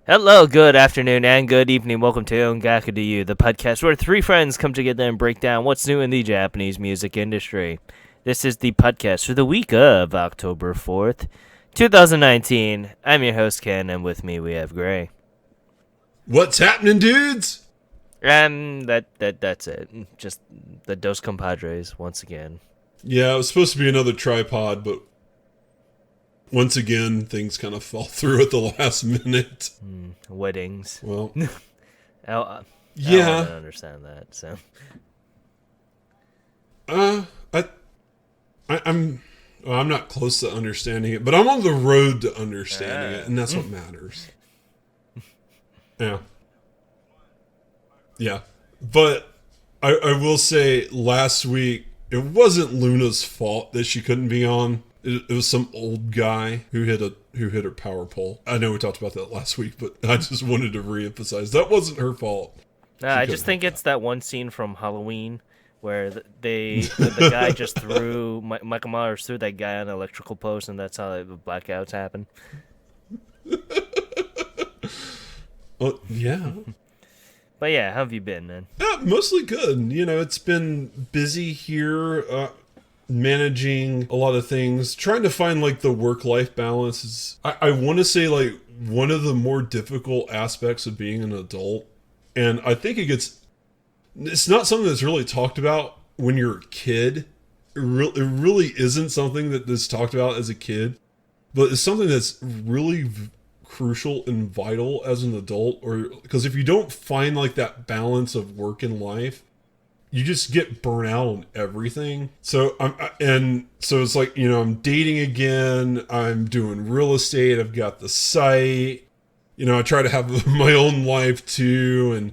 Hello, good afternoon, and good evening. Welcome to Ongaku to You, the podcast where three friends come together and break down what's new in the Japanese music industry. This is the podcast for the week of October 4th, 2019. I'm your host, Ken, and with me we have Gray. What's happening, dudes? And that's it. Just the Dos Compadres once again. Yeah, it was supposed to be another tripod, but once again, things kind of fell through at the last minute. Weddings. Well, I yeah. don't understand that, so. I, I'm not close to understanding it, but I'm on the road to understanding it, and that's what matters. Yeah. But I will say, last week, it wasn't Luna's fault that she couldn't be on. It was some old guy who hit her power pole. I know we talked about that last week, but I just wanted to reemphasize that wasn't her fault. I just think it's that one scene from Halloween where the guy just threw Michael Myers threw that guy on an electrical post, and that's how the blackouts happen. Well, yeah. But yeah, how have you been, man? Mostly good. You know, it's been busy here, managing a lot of things, trying to find like the work-life balance. I want to say like one of the more difficult aspects of being an adult, and I think it's not something that's really talked about when you're a kid. It really isn't something that is talked about as a kid, but it's something that's really crucial and vital as an adult, or because if you don't find like that balance of work and life, you just get burnt out on everything. So so it's like, you know, I'm dating again, I'm doing real estate, I've got the site, you know, I try to have my own life too, and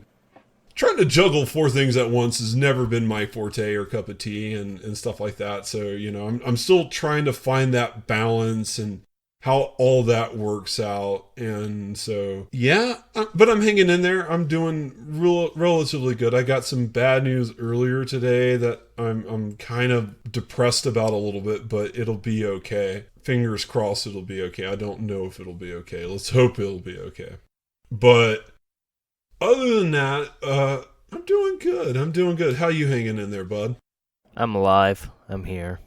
trying to juggle four things at once has never been my forte or cup of tea and stuff like that. So, you know, I'm still trying to find that balance and how all that works out. And so, yeah, but I'm hanging in there. I'm doing relatively good. I got some bad news earlier today that I'm kind of depressed about a little bit, but it'll be okay. Fingers crossed it'll be okay. I don't know if it'll be okay. Let's hope it'll be okay. But other than that, I'm doing good. How you hanging in there, bud? I'm alive. I'm here.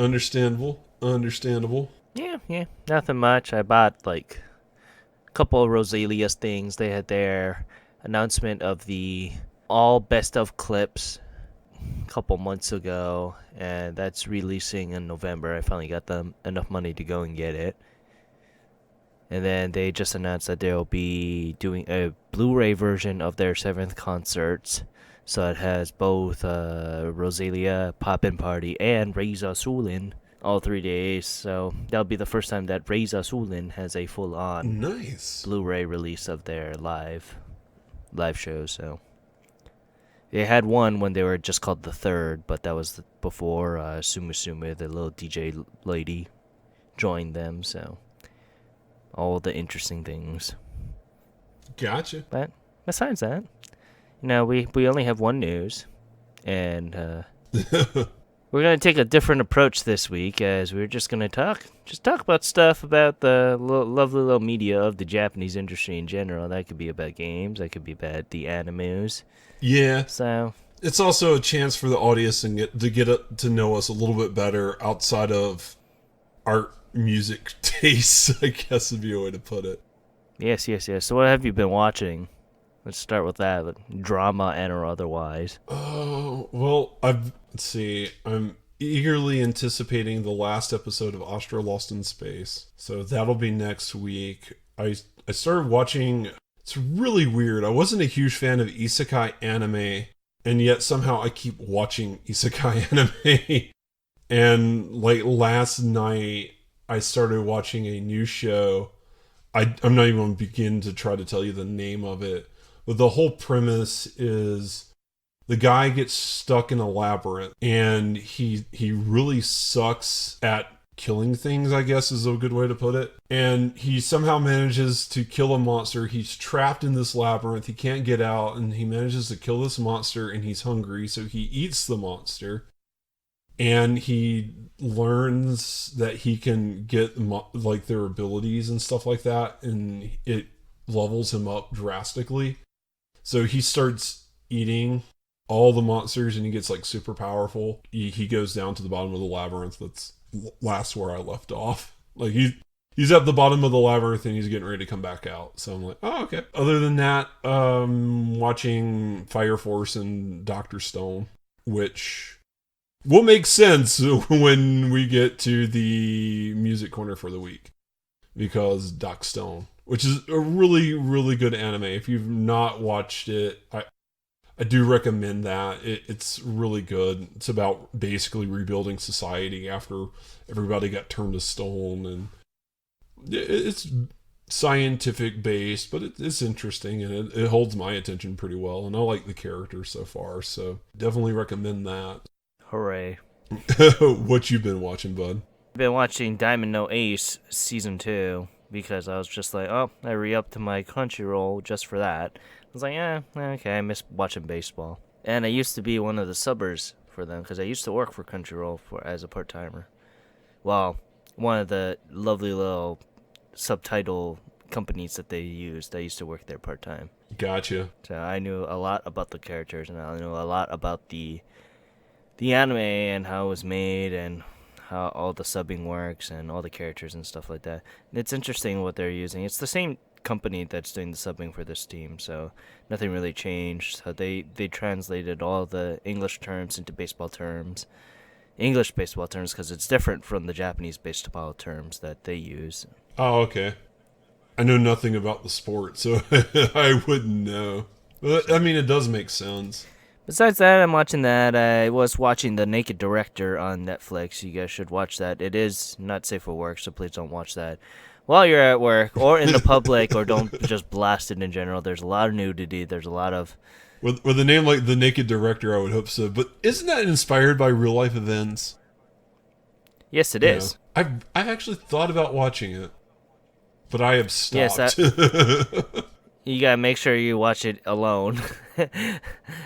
Understandable. Yeah, nothing much. I bought like a couple of Rosalia's things. They had their announcement of the all best of clips a couple months ago, and that's releasing in November. I finally got them enough money to go and get it. And then they just announced that they'll be doing a Blu-ray version of their 7th concerts. So it has both Rosalia, Poppin' Party, and Reza Sulin all 3 days. So that'll be the first time that Reza Sulin has a full-on nice Blu-ray release of their live shows. So they had one when they were just called The Third, but that was before Sumu, the little DJ lady, joined them. So all the interesting things. Gotcha. But besides that, you know, we only have one news, and we're going to take a different approach this week, as we're just going to talk about stuff about the lovely little media of the Japanese industry in general. That could be about games, that could be about the animes. Yeah. So it's also a chance for the audience to get to know us a little bit better outside of our music tastes, I guess would be a way to put it. Yes. So what have you been watching? Let's start with that, drama and or otherwise. Oh, well, let's see. I'm eagerly anticipating the last episode of Astra Lost in Space. So that'll be next week. I started watching, it's really weird. I wasn't a huge fan of isekai anime, and yet somehow I keep watching isekai anime. And like last night, I started watching a new show. I'm not even going to begin to try to tell you the name of it. But the whole premise is the guy gets stuck in a labyrinth, and he really sucks at killing things, I guess is a good way to put it. And he somehow manages to kill a monster. He's trapped in this labyrinth. He can't get out, and he manages to kill this monster, and he's hungry, so he eats the monster. And he learns that he can get like their abilities and stuff like that, and levels him up drastically. So he starts eating all the monsters and he gets like super powerful. He goes down to the bottom of the labyrinth. That's last where I left off. Like he's at the bottom of the labyrinth and he's getting ready to come back out. So I'm like, oh, okay. Other than that, watching Fire Force and Dr. Stone, which will make sense when we get to the music corner for the week. Because Doc Stone, which is a really, really good anime. If you've not watched it, I do recommend that. It's really good. It's about basically rebuilding society after everybody got turned to stone, and it's scientific based, but it's interesting, and it holds my attention pretty well, and I like the characters so far, so definitely recommend that. Hooray. What you been watching, bud? I've been watching Diamond No Ace Season 2 because I was just like, oh, I re-upped to my Crunchyroll just for that. I was like, yeah, okay, I miss watching baseball. And I used to be one of the subbers for them because I used to work for Crunchyroll as a part-timer. Well, one of the lovely little subtitle companies that they used. I used to work there part-time. Gotcha. So I knew a lot about the characters, and I knew a lot about the anime and how it was made and how all the subbing works and all the characters and stuff like that. And it's interesting what they're using. It's the same company that's doing the subbing for this team, so nothing really changed. So they translated all the English terms into baseball terms. English baseball terms because it's different from the Japanese baseball terms that they use. Oh, okay. I know nothing about the sport, so I wouldn't know. But, I mean, it does make sense. Besides that, I'm watching that. I was watching The Naked Director on Netflix. You guys should watch that. It is not safe for work, so please don't watch that while you're at work or in the public, or don't just blast it in general. There's a lot of nudity. There's a lot of... With a name like The Naked Director, I would hope so. But isn't that inspired by real life events? Yes, it is. I've actually thought about watching it, but I have stopped. Yes, you gotta make sure you watch it alone,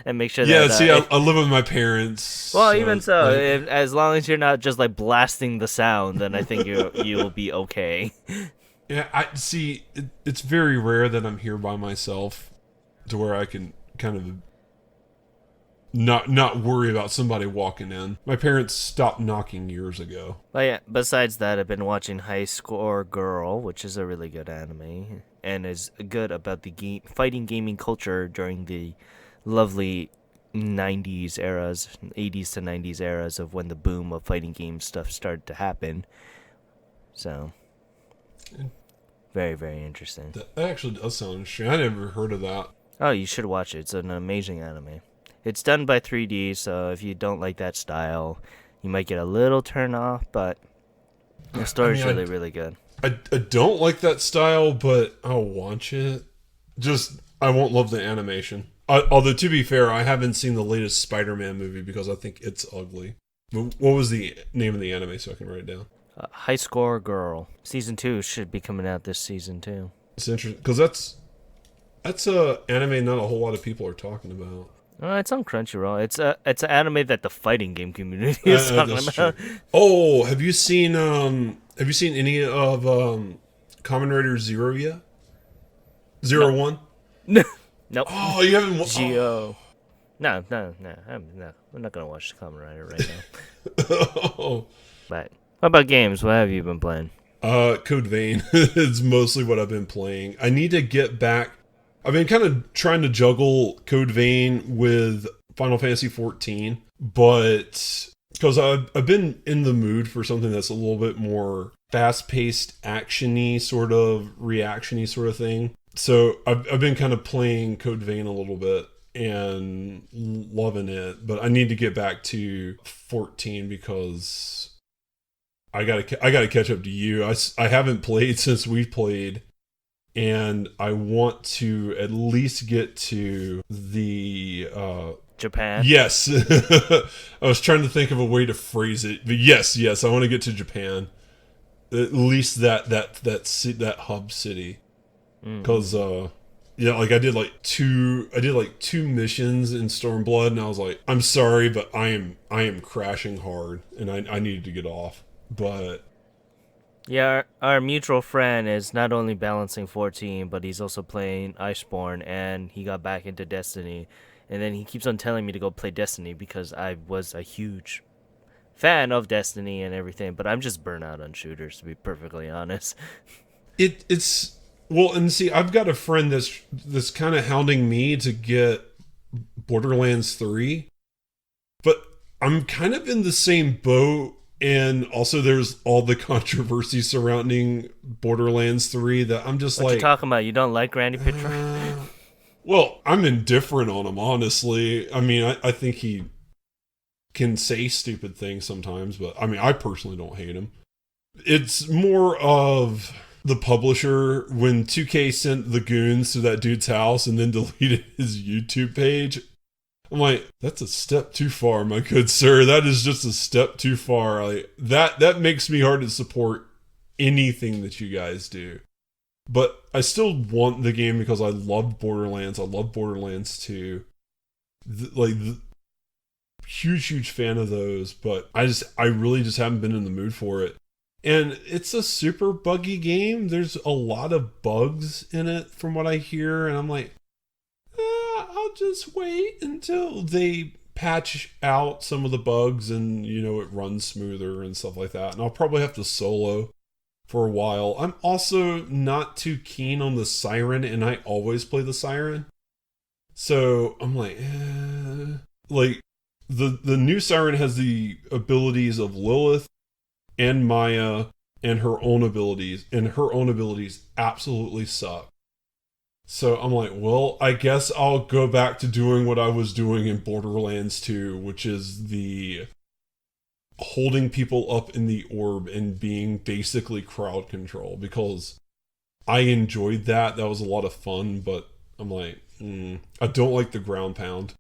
and make sure that... Yeah, see, I live with my parents. Well, even so, as long as you're not just like blasting the sound, then I think you will be okay. Yeah, I see. It's very rare that I'm here by myself, to where I can kind of not worry about somebody walking in. My parents stopped knocking years ago. But yeah, besides that, I've been watching High Score Girl, which is a really good anime, and is good about the fighting gaming culture during the lovely 90s eras, 80s to 90s eras of when the boom of fighting game stuff started to happen. So, very, very interesting. That actually does sound interesting. I never heard of that. Oh, you should watch it. It's an amazing anime. It's done by 3D, so if you don't like that style, you might get a little turn off, but the story's really, really good. I don't like that style, but I'll watch it. Just, I won't love the animation. Although, to be fair, I haven't seen the latest Spider-Man movie because I think it's ugly. But what was the name of the anime so I can write it down? High Score Girl. Season 2 should be coming out this season, too. It's interesting, because that's a anime not a whole lot of people are talking about. It's on Crunchyroll. It's an anime that the fighting game community is talking about. True. Oh, have you seen any of Kamen Rider Zero yet? Zero One? No. Nope. Oh, you haven't watched... Geo. No. I'm not gonna watch the Kamen Rider right now. Oh. But what about games? What have you been playing? Code Vein is mostly what I've been playing. I need to get back. I've been kind of trying to juggle Code Vein with Final Fantasy XIV, but because I've been in the mood for something that's a little bit more fast-paced, action-y, sort of reaction-y sort of thing. So I've been kind of playing Code Vein a little bit and loving it, but I need to get back to 14 because I gotta catch up to you. I haven't played since we played. And I want to at least get to the... Japan? Yes. I was trying to think of a way to phrase it. But yes, I want to get to Japan. At least that hub city. Because, like I did like two missions in Stormblood, and I was like, I'm sorry, but I am crashing hard, and I needed to get off. But... Yeah, our mutual friend is not only balancing 14, but he's also playing Iceborne, and he got back into Destiny. And then he keeps on telling me to go play Destiny because I was a huge fan of Destiny and everything, but I'm just burnt out on shooters, to be perfectly honest. It's well, and see, I've got a friend that's kind of hounding me to get Borderlands 3, but I'm kind of in the same boat. And also, there's all the controversy surrounding Borderlands 3 that I'm just What you like, talking about? You don't like Randy Pitchford? uh, well, I'm indifferent on him, honestly. I mean, I think he can say stupid things sometimes, but I mean, I personally don't hate him. It's more of the publisher when 2K sent the goons to that dude's house and then deleted his YouTube page. I'm like, that's a step too far, my good sir. That is just a step too far. Like that makes me hard to support anything that you guys do. But I still want the game because I loved Borderlands. I love Borderlands 2. Huge fan of those, but I really just haven't been in the mood for it. And it's a super buggy game. There's a lot of bugs in it from what I hear, and I'm like, I'll just wait until they patch out some of the bugs and it runs smoother and stuff like that. And I'll probably have to solo for a while. I'm also not too keen on the Siren, and I always play the Siren. So I'm like, like the new Siren has the abilities of Lilith and Maya and her own abilities, and her own abilities absolutely suck. So I'm like, well, I guess I'll go back to doing what I was doing in Borderlands 2, which is the holding people up in the orb and being basically crowd control, because I enjoyed that. That was a lot of fun, but I'm like, I don't like the ground pound.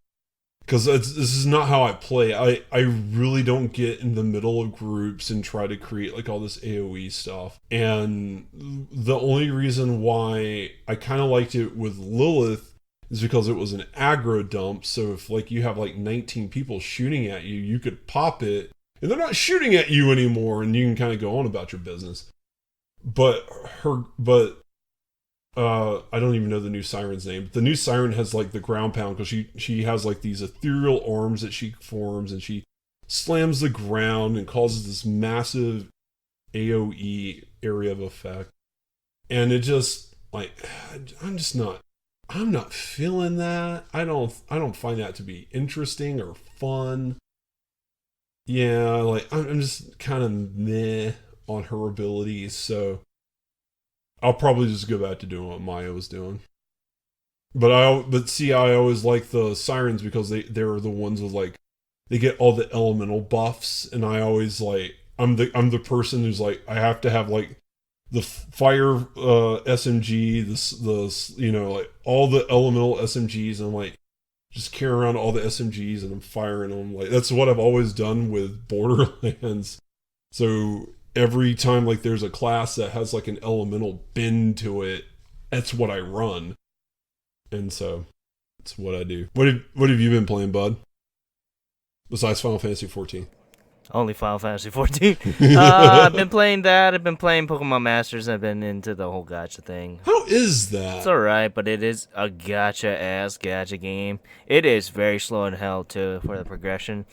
Because this is not how I play. I really don't get in the middle of groups and try to create like all this AoE stuff. And the only reason why I kind of liked it with Lilith is because it was an aggro dump. So if like you have like 19 people shooting at you, you could pop it and they're not shooting at you anymore, and you can kind of go on about your business. But I don't even know the new Siren's name. The new Siren has like the ground pound because she has like these ethereal arms that she forms, and she slams the ground and causes this massive AoE area of effect. And it just like I'm not feeling that. I don't find that to be interesting or fun. Yeah, like I'm just kind of meh on her abilities, so I'll probably just go back to doing what Maya was doing. But see, I always like the Sirens because they're the ones with like they get all the elemental buffs, and I always like I'm the person who's like I have to have like the fire SMG, like all the elemental SMGs, and I'm like just carry around all the SMGs and I'm firing them. Like that's what I've always done with Borderlands. So every time like there's a class that has like an elemental bend to it, that's what I run. And so that's what I do. What have you been playing, bud? Besides Final Fantasy 14. Only Final Fantasy 14. I've been playing that. I've been playing Pokemon Masters. I've been into the whole gacha thing. How is that? It's alright, but it is a gacha-ass gacha game. It is very slow in hell, too, for the progression.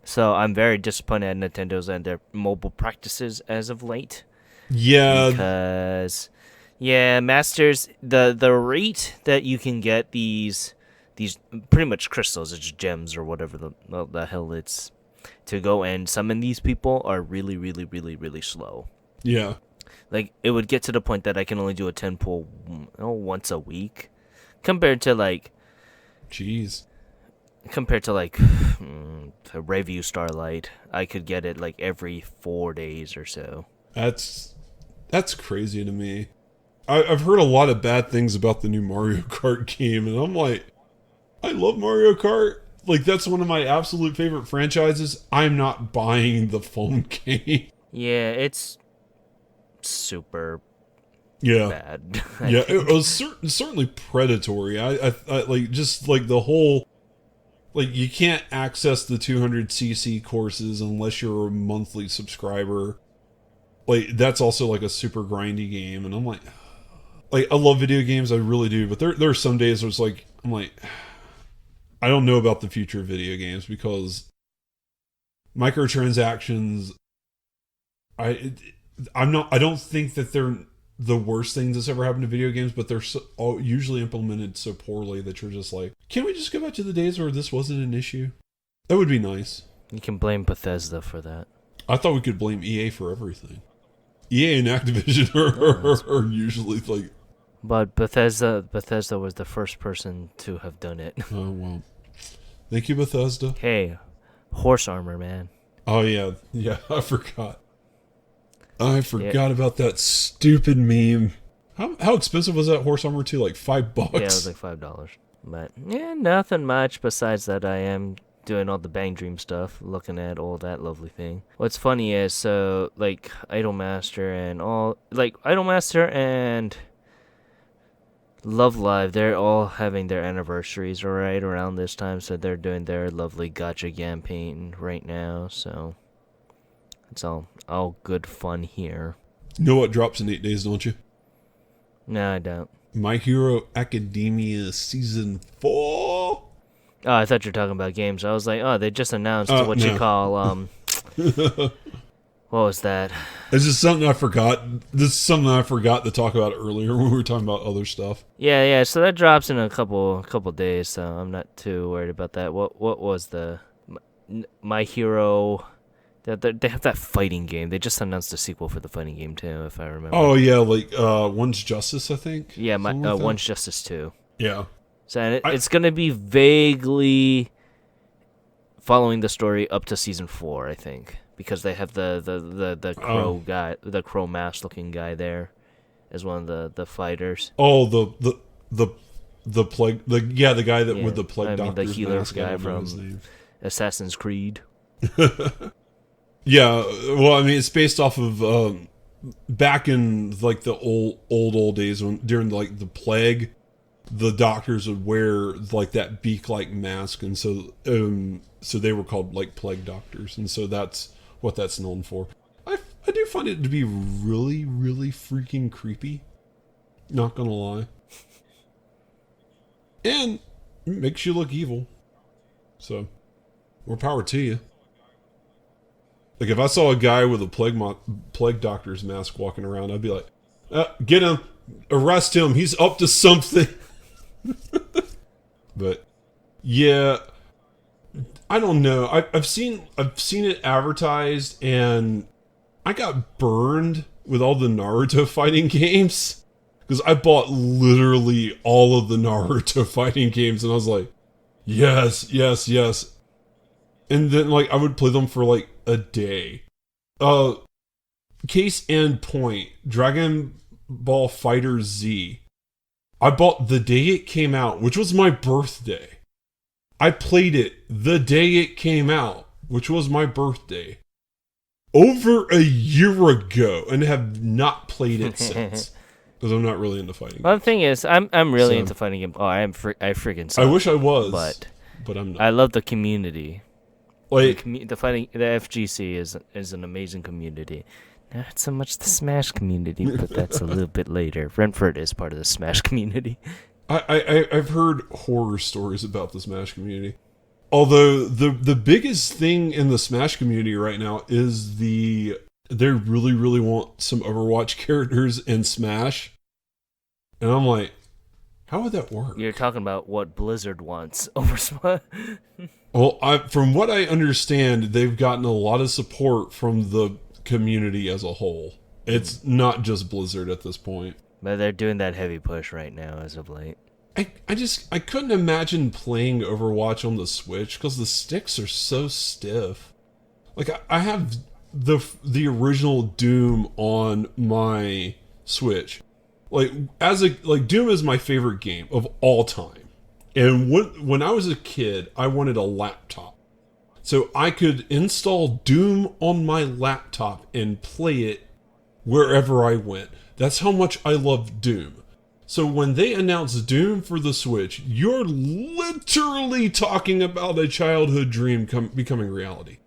So I'm very disappointed at Nintendo's and their mobile practices as of late. Yeah. Because, yeah, Masters, the rate that you can get these pretty much crystals, it's gems or whatever the hell it's, to go and summon these people are really, really, really, really slow. Yeah. Like, it would get to the point that I can only do a 10 pull once a week. Compared to, like... Jeez. Compared to, like, Review Starlight, I could get it, like, every 4 days or so. That's crazy to me. I've heard a lot of bad things about the new Mario Kart game, and I'm like, I love Mario Kart. Like, that's one of my absolute favorite franchises. I'm not buying the phone game. Yeah, it's super Yeah. bad. Yeah, it was certainly predatory. I like just like the whole like you can't access the 200cc courses unless you're a monthly subscriber. like that's also like a super grindy game, and I'm like I love video games, I really do, but there are some days where it's like I'm like I don't know about the future of video games because microtransactions. I don't think that they're the worst thing that's ever happened to video games, but they're usually implemented so poorly that you're just like, can't we just go back to the days where this wasn't an issue? That would be nice. You can blame Bethesda for that. I thought we could blame EA for everything. EA and Activision are usually like. But Bethesda was the first person to have done it. Oh well, thank you, Bethesda. Hey, horse armor, man. Oh yeah, I forgot. About that stupid meme. How expensive was that horse armor too? Like $5? Yeah, it was like $5. But yeah, nothing much besides that. I am doing all the Bang Dream stuff, looking at all that lovely thing. What's funny is like Idolmaster and Love Live, they're all having their anniversaries right around this time, so they're doing their lovely gacha campaign right now. So it's all good fun here. You know what drops in 8 days, don't you? No, I don't. My Hero Academia Season 4. Oh, I thought you were talking about games. I was like, oh, they just announced you call, what was that? It's just something I forgot. This is something I forgot to talk about earlier when we were talking about other stuff. Yeah, so that drops in a couple days, so I'm not too worried about that. What was the My Hero? They have that fighting game. They just announced a sequel for the fighting game too, if I remember. Oh yeah, like One's Justice, I think. Yeah, One's Justice 2. Yeah. So it's gonna be vaguely following the story up to season 4, I think, because they have the crow guy, the crow mask looking guy there, as one of the fighters. Oh, the plague, the guy that with the plague doctor, the healer guy from Assassin's Creed. Yeah, well, I mean, it's based off of back in like the old days when during like the plague, the doctors would wear like that beak-like mask, and so they were called like plague doctors, and so that's what that's known for. I do find it to be really, really freaking creepy. Not gonna lie, and it makes you look evil. So, more power to you. Like, if I saw a guy with a plague doctor's mask walking around, I'd be like, get him, arrest him, he's up to something. But, yeah, I don't know. I've seen it advertised, and I got burned with all the Naruto fighting games. Because I bought literally all of the Naruto fighting games, and I was like, yes. And then, like, I would play them for, like, a day. Case in point, Dragon Ball Fighter Z. I bought the day it came out, which was my birthday. I played it the day it came out, which was my birthday. Over a year ago, and have not played it since. Because I'm not really into fighting games. Well, the thing is, I'm really into fighting games. Oh, I freaking suck. I wish I was, but I'm not. I love the community. Like the FGC is an amazing community. Not so much the Smash community, but that's a little bit later. Brentford is part of the Smash community. I've heard horror stories about the Smash community. Although the biggest thing in the Smash community right now is they really, really want some Overwatch characters in Smash. And I'm like, how would that work? You're talking about what Blizzard wants over Smash. Well, from what I understand, they've gotten a lot of support from the community as a whole. It's not just Blizzard at this point. But they're doing that heavy push right now as of late. I couldn't imagine playing Overwatch on the Switch because the sticks are so stiff. Like, I have the original Doom on my Switch. Like Doom is my favorite game of all time. And when I was a kid, I wanted a laptop. So I could install Doom on my laptop and play it wherever I went. That's how much I love Doom. So when they announced Doom for the Switch, you're literally talking about a childhood dream becoming reality.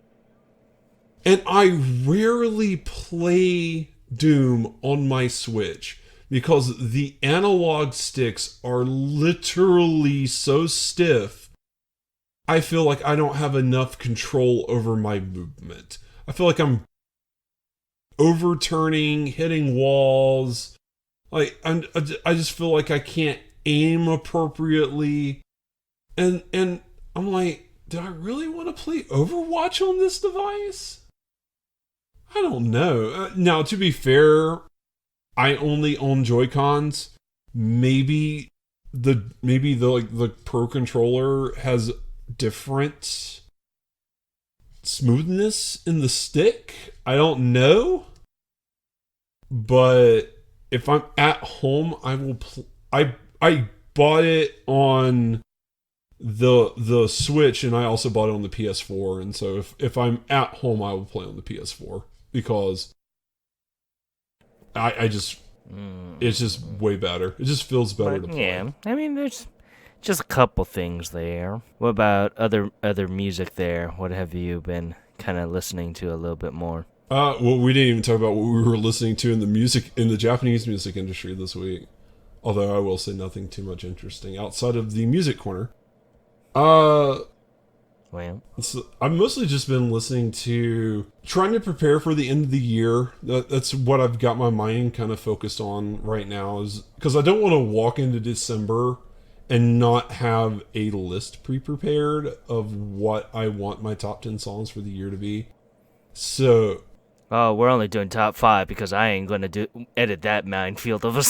And I rarely play Doom on my Switch because the analog sticks are literally so stiff. I feel like I don't have enough control over my movement. I feel like I'm overturning, hitting walls. I just feel like I can't aim appropriately. And I'm like, do I really want to play Overwatch on this device? I don't know. Now, to be fair, I only own Joy-Cons. Maybe the Pro controller has different smoothness in the stick. I don't know. But if I'm at home, I will I bought it on the Switch, and I also bought it on the PS4. And so if I'm at home, I will play on the PS4 because I just it's just way better. It just feels better to play. Yeah, I mean, there's just a couple things there. What about other music there? What have you been kind of listening to a little bit more? Well, we didn't even talk about what we were listening to in the Japanese music industry this week. Although I will say nothing too much interesting outside of the music corner. Well, I've mostly just been listening to, trying to prepare for the end of the year. That's what I've got my mind kind of focused on right now, is because I don't want to walk into December and not have a list pre-prepared of what I want my top 10 songs for the year to be. So, oh, we're only doing top 5 because I ain't gonna edit that minefield of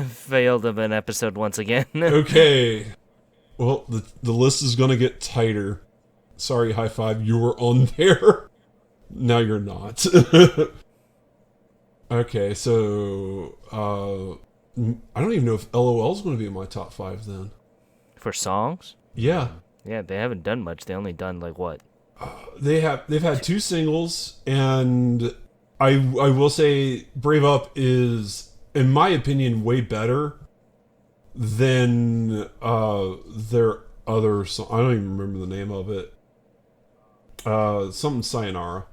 failed of an episode once again. okay. Well, the list is going to get tighter. Sorry, High Five, you were on there. Now you're not. Okay, so I don't even know if LOL is going to be in my top 5 then. For songs? Yeah. Yeah, they haven't done much. They only done like what? They've had 2 singles, and I will say Brave Up is, in my opinion, way better than their other song. I don't even remember the name of it. Something Sayonara.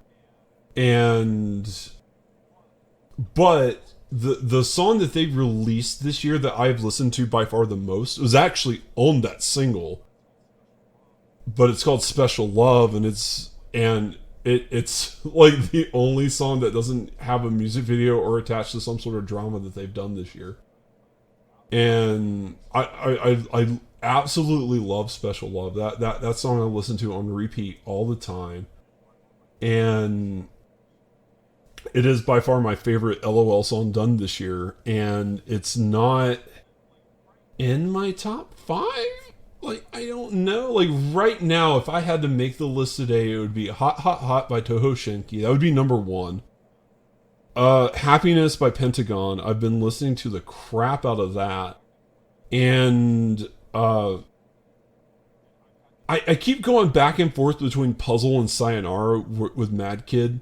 But the song that they released this year that I've listened to by far the most was actually on that single. But it's called Special Love, and it's like the only song that doesn't have a music video or attached to some sort of drama that they've done this year. And I absolutely love Special Love. That song I listen to on repeat all the time. And it is by far my favorite LOL song done this year. And it's not in my top 5? Like, I don't know. Like, right now, if I had to make the list today, it would be Hot Hot Hot by Toho Shinki. That would be number 1. Happiness by Pentagon. I've been listening to the crap out of that. And I keep going back and forth between Puzzle and Sayonara with Mad Kid.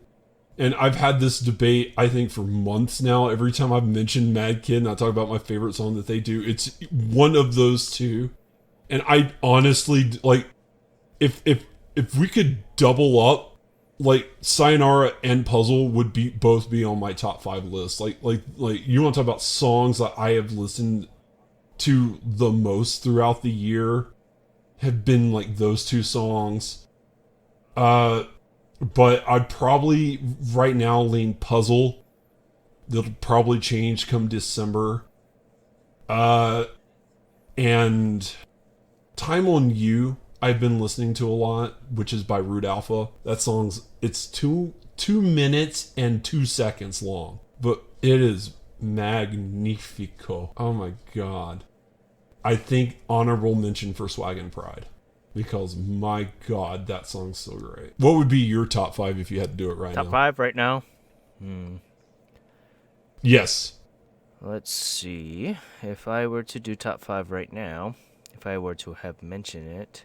And I've had this debate, I think, for months now. Every time I've mentioned Mad Kid and I talk about my favorite song that they do, it's one of those two. And I honestly, like, if we could double up, like, Sayonara and Puzzle would both be on my top 5 list. Like you want to talk about songs that I have listened to the most throughout the year, have been like those 2 songs. But I'd probably right now lean Puzzle. That'll probably change come December. And Time on You I've been listening to a lot, which is by Root Alpha. That song's, it's 2 minutes and 2 seconds long, but it is magnifico. Oh my god. I think honorable mention for Swag and Pride, because my god, that song's so great. What would be your top 5 if you had to do it right now? Top 5 right now? Yes. Let's see. If I were to do top 5 right now, if I were to have mentioned it,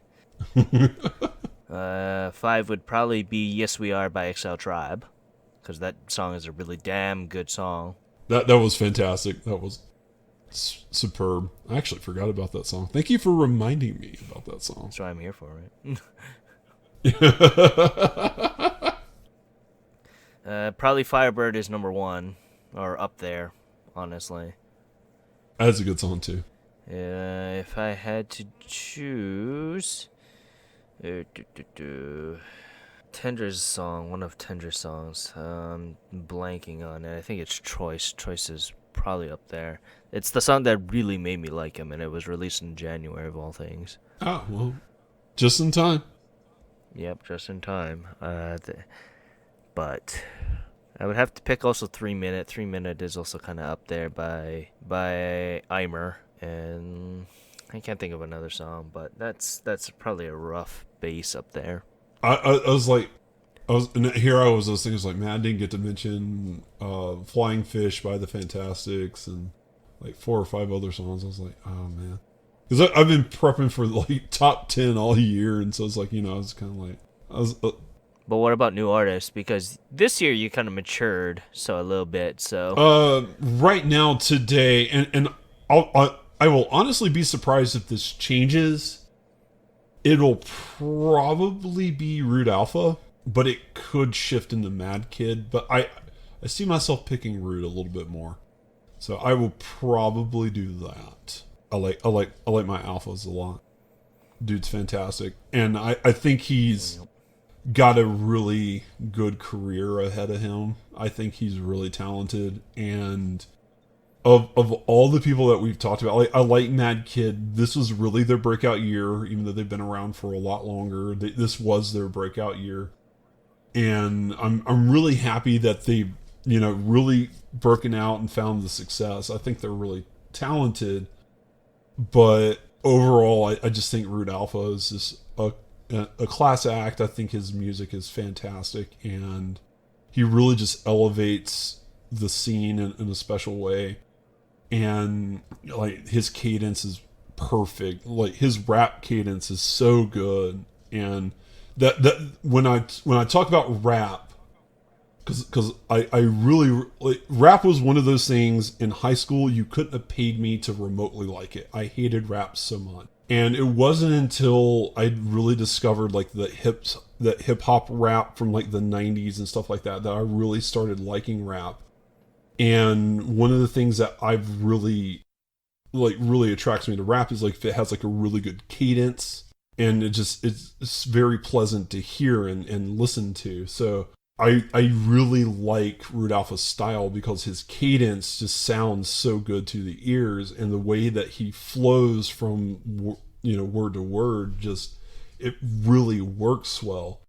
5 would probably be Yes We Are by XL Tribe, because that song is a really damn good song. That was fantastic. That was superb. I actually forgot about that song. Thank you for reminding me about that song. That's why I'm here for it. Probably Firebird is number one, or up there, honestly. That's a good song too. If I had to choose, Tendra's song, one of Tendra's songs. Blanking on it. I think it's Choice. Choice is probably up there. It's the song that really made me like him, and it was released in January of all things. Oh, well, just in time. Yep, just in time. But I would have to pick also 3 Minute. 3 Minute is also kind of up there by Eimer, and I can't think of another song, but that's probably a rough base up there. I was like, I was those things like, man, I didn't get to mention Flying Fish by the Fantastics and like 4 or 5 other songs. I was like, oh man. Because I've been prepping for like top 10 all year, and so it's like, I was kind of like, But what about new artists? Because this year you kind of matured a little bit. So right now today, and I will honestly be surprised if this changes. It'll probably be Root Alpha, but it could shift into Mad Kid. But I see myself picking Root a little bit more, so I will probably do that. I like my alphas a lot. Dude's fantastic, and I think he's got a really good career ahead of him. I think he's really talented, and of all the people that we've talked about, I like Mad Kid. This was really their breakout year, even though they've been around for a lot longer. This was their breakout year, and I'm really happy that they really broken out and found the success. I think they're really talented, but overall, I just think Root Alpha is just a class act. I think his music is fantastic, and he really just elevates the scene in a special way. And like his cadence is perfect. Like his rap cadence is so good, and that when I talk about rap, because I really like, rap was one of those things in high school you couldn't have paid me to remotely like it. I hated rap so much. And it wasn't until I really discovered like the hip hop rap from like the 90s and stuff like that I really started liking rap. And one of the things that I've really attracts me to rap is like if it has like a really good cadence, and it's very pleasant to hear and listen to. So I really like Root Alpha's style because his cadence just sounds so good to the ears, and the way that he flows from word to word, just it really works well.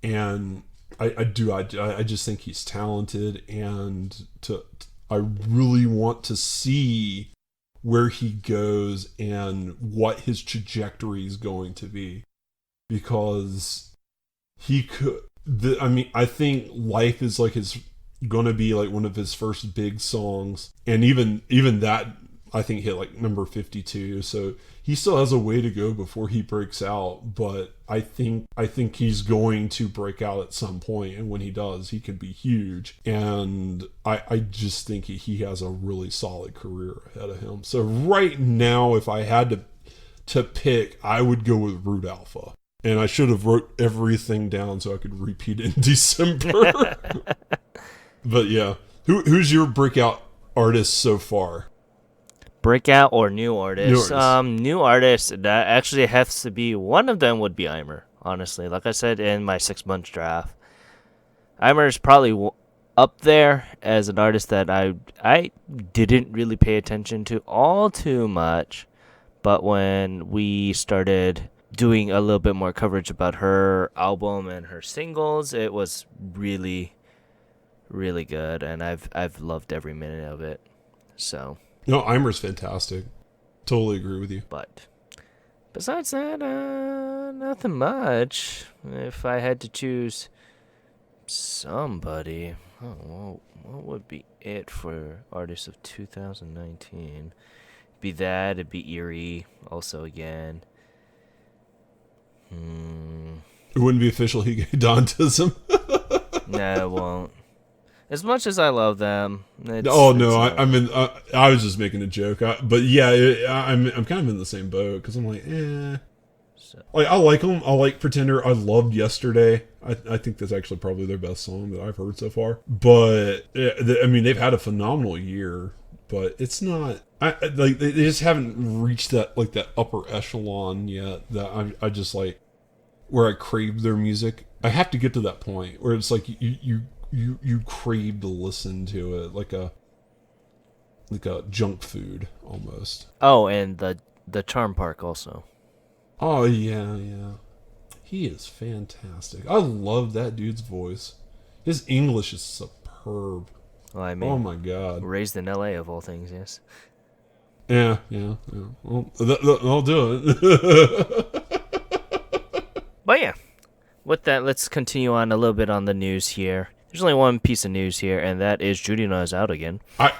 And I just think he's talented, and I really want to see where he goes and what his trajectory is going to be, because he could. I think Life is like going to be like one of his first big songs, and even that I think hit like number 52. So he still has a way to go before he breaks out, but I think he's going to break out at some point, and when he does, he can be huge. And I just think he has a really solid career ahead of him. So right now, if I had to pick, I would go with Root Alpha. And I should have wrote everything down so I could repeat it in December. But yeah, who's your breakout artist so far? Breakout or new artist? New artist, that actually has to be, one of them would be Eimer, honestly. Like I said in my 6 months draft, Eimer is probably up there as an artist that I didn't really pay attention to all too much, but when we started doing a little bit more coverage about her album and her singles, it was really, really good, and I've loved every minute of it. So no, Eimer's fantastic. Totally agree with you. But besides that, nothing much. If I had to choose somebody, what would be it for artists of 2019? It'd be Eerie, also again. It wouldn't be official he gave Dantism. No, it won't. As much as I love them. I was just making a joke. But yeah, I'm kind of in the same boat, because I'm like, So, Like I like them. I like Pretender. I loved Yesterday. I think that's actually probably their best song that I've heard so far. But I mean, they've had a phenomenal year. But it's not. Like they just haven't reached that like that upper echelon yet. That I just like where I crave their music. I have to get to that point where it's like you crave to listen to it like a junk food almost. oh, and the Charm Park also. Oh yeah, yeah. He is fantastic. I love that dude's voice. His English is superb. Well, I Oh mean, my god. raised in L.A. of all things, yes. Yeah, yeah, yeah. Well, I'll do it. But yeah, with that, let's continue on a little bit on the news here. There's only one piece of news here, and that is Judina is out again. I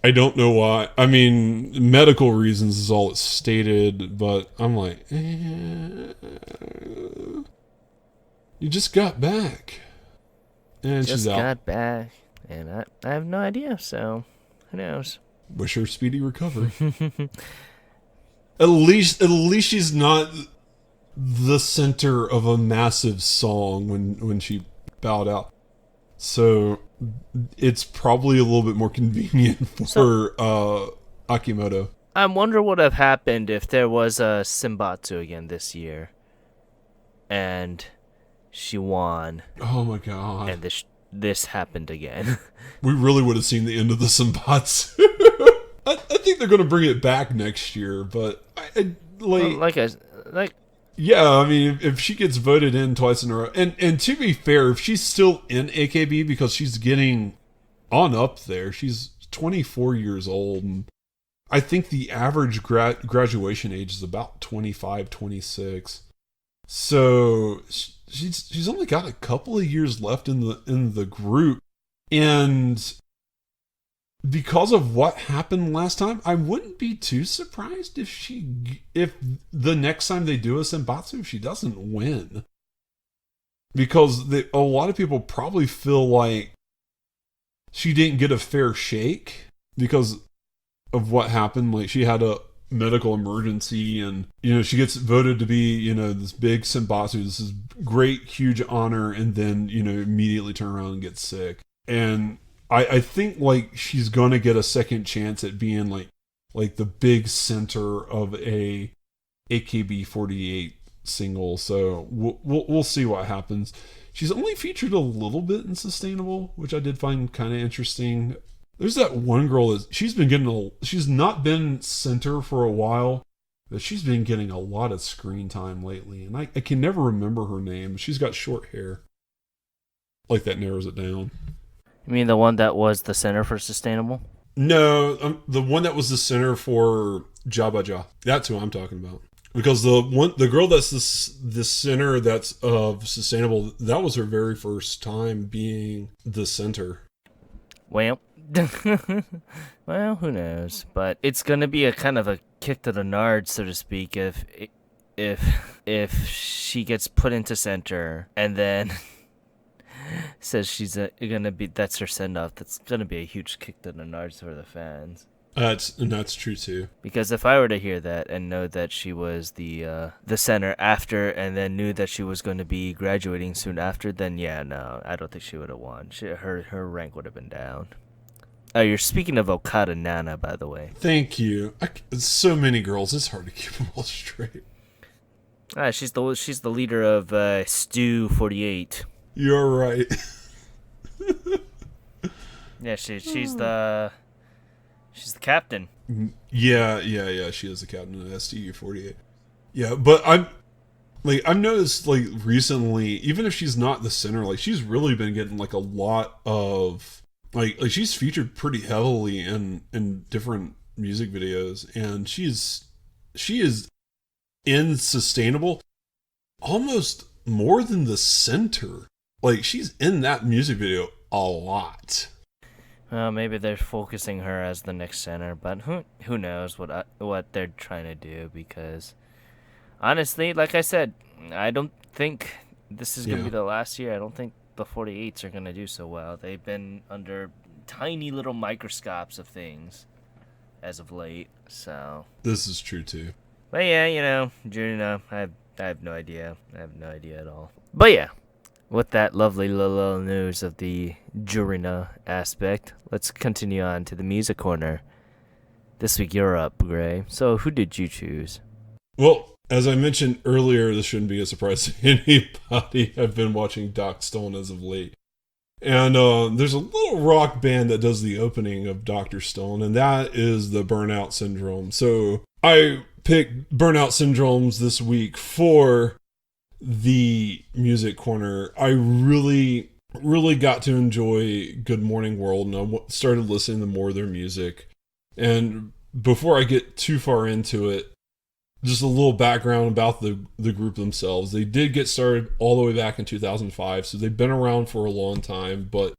I don't know why. I mean, medical reasons is all it's stated, but I'm like, you just got back, and Just she's out. got back, and I have no idea, so who knows? Wish her speedy recovery. At least she's not the center of a massive song when she bowed out. So it's probably a little bit more convenient for Akimoto. I wonder what would have happened if there was a Simbatsu again this year, and she won, Oh my god. and this happened again. We really would have seen the end of the Senbatsu. I think they're going to bring it back next year, but Well, like yeah, I mean, if she gets voted in twice in a row, and to be fair, if she's still in AKB because she's getting on up there, she's 24 years old, and I think the average graduation age is about 25, 26. So she's only got a couple of years left in the group, and because of what happened last time, I wouldn't be too surprised if the next time they do a Senbatsu, she doesn't win. Because a lot of people probably feel like she didn't get a fair shake because of what happened. Like she had a medical emergency, and she gets voted to be this big Senbatsu. This is great, huge honor, and then immediately turn around and get sick. And I think like she's gonna get a second chance at being like the big center of a AKB48 single. So we'll see what happens. She's only featured a little bit in Sustainable, which I did find kind of interesting. There's that one girl that she's not been center for a while, but she's been getting a lot of screen time lately, and I can never remember her name. She's got short hair. Like that narrows it down. you mean the one that was the center for Sustainable? No, the one that was the center for Jabaja. That's who I'm talking about. Because the girl that's the center that's of Sustainable, that was her very first time being the center. Well, well, who knows? But it's gonna be a kind of a kick to the nards, so to speak, if she gets put into center and then says she's gonna be that's her send off. That's gonna be a huge kick to the nards for the fans. That's true too. Because if I were to hear that and know that she was the center after, and then knew that she was going to be graduating soon after, then yeah, no, I don't think she would have won. Her rank would have been down. You're speaking of Okada Nana, by the way. Thank you. So many girls, it's hard to keep them all straight. She's the leader of Stew 48. You're right. Yeah, she's the captain. Yeah. She is the captain of STU48. Yeah, but I've noticed like recently, even if she's not the center, like she's really been getting like a lot of like she's featured pretty heavily in different music videos, and she is in Sustainable almost more than the center. Like she's in that music video a lot. Well, maybe they're focusing her as the next center, but who knows what they're trying to do? Because honestly, like I said, I don't think this is gonna be the last year. I don't think the 48s are gonna do so well. They've been under tiny little microscopes of things as of late. So This is true too. But yeah, Jurina, I have no idea. I have no idea at all. But yeah, with that lovely little news of the Jurina aspect, let's continue on to the music corner. This week you're up, Gray. So who did you choose? Well, as I mentioned earlier, this shouldn't be a surprise to anybody. I've been watching Doc Stone as of late. And there's a little rock band that does the opening of Dr. Stone, and that is the Burnout Syndrome. So I picked Burnout Syndromes this week for the music corner. I really, really got to enjoy Good Morning World, and I started listening to more of their music. And before I get too far into it, just a little background about the group themselves. They did get started all the way back in 2005, so they've been around for a long time, but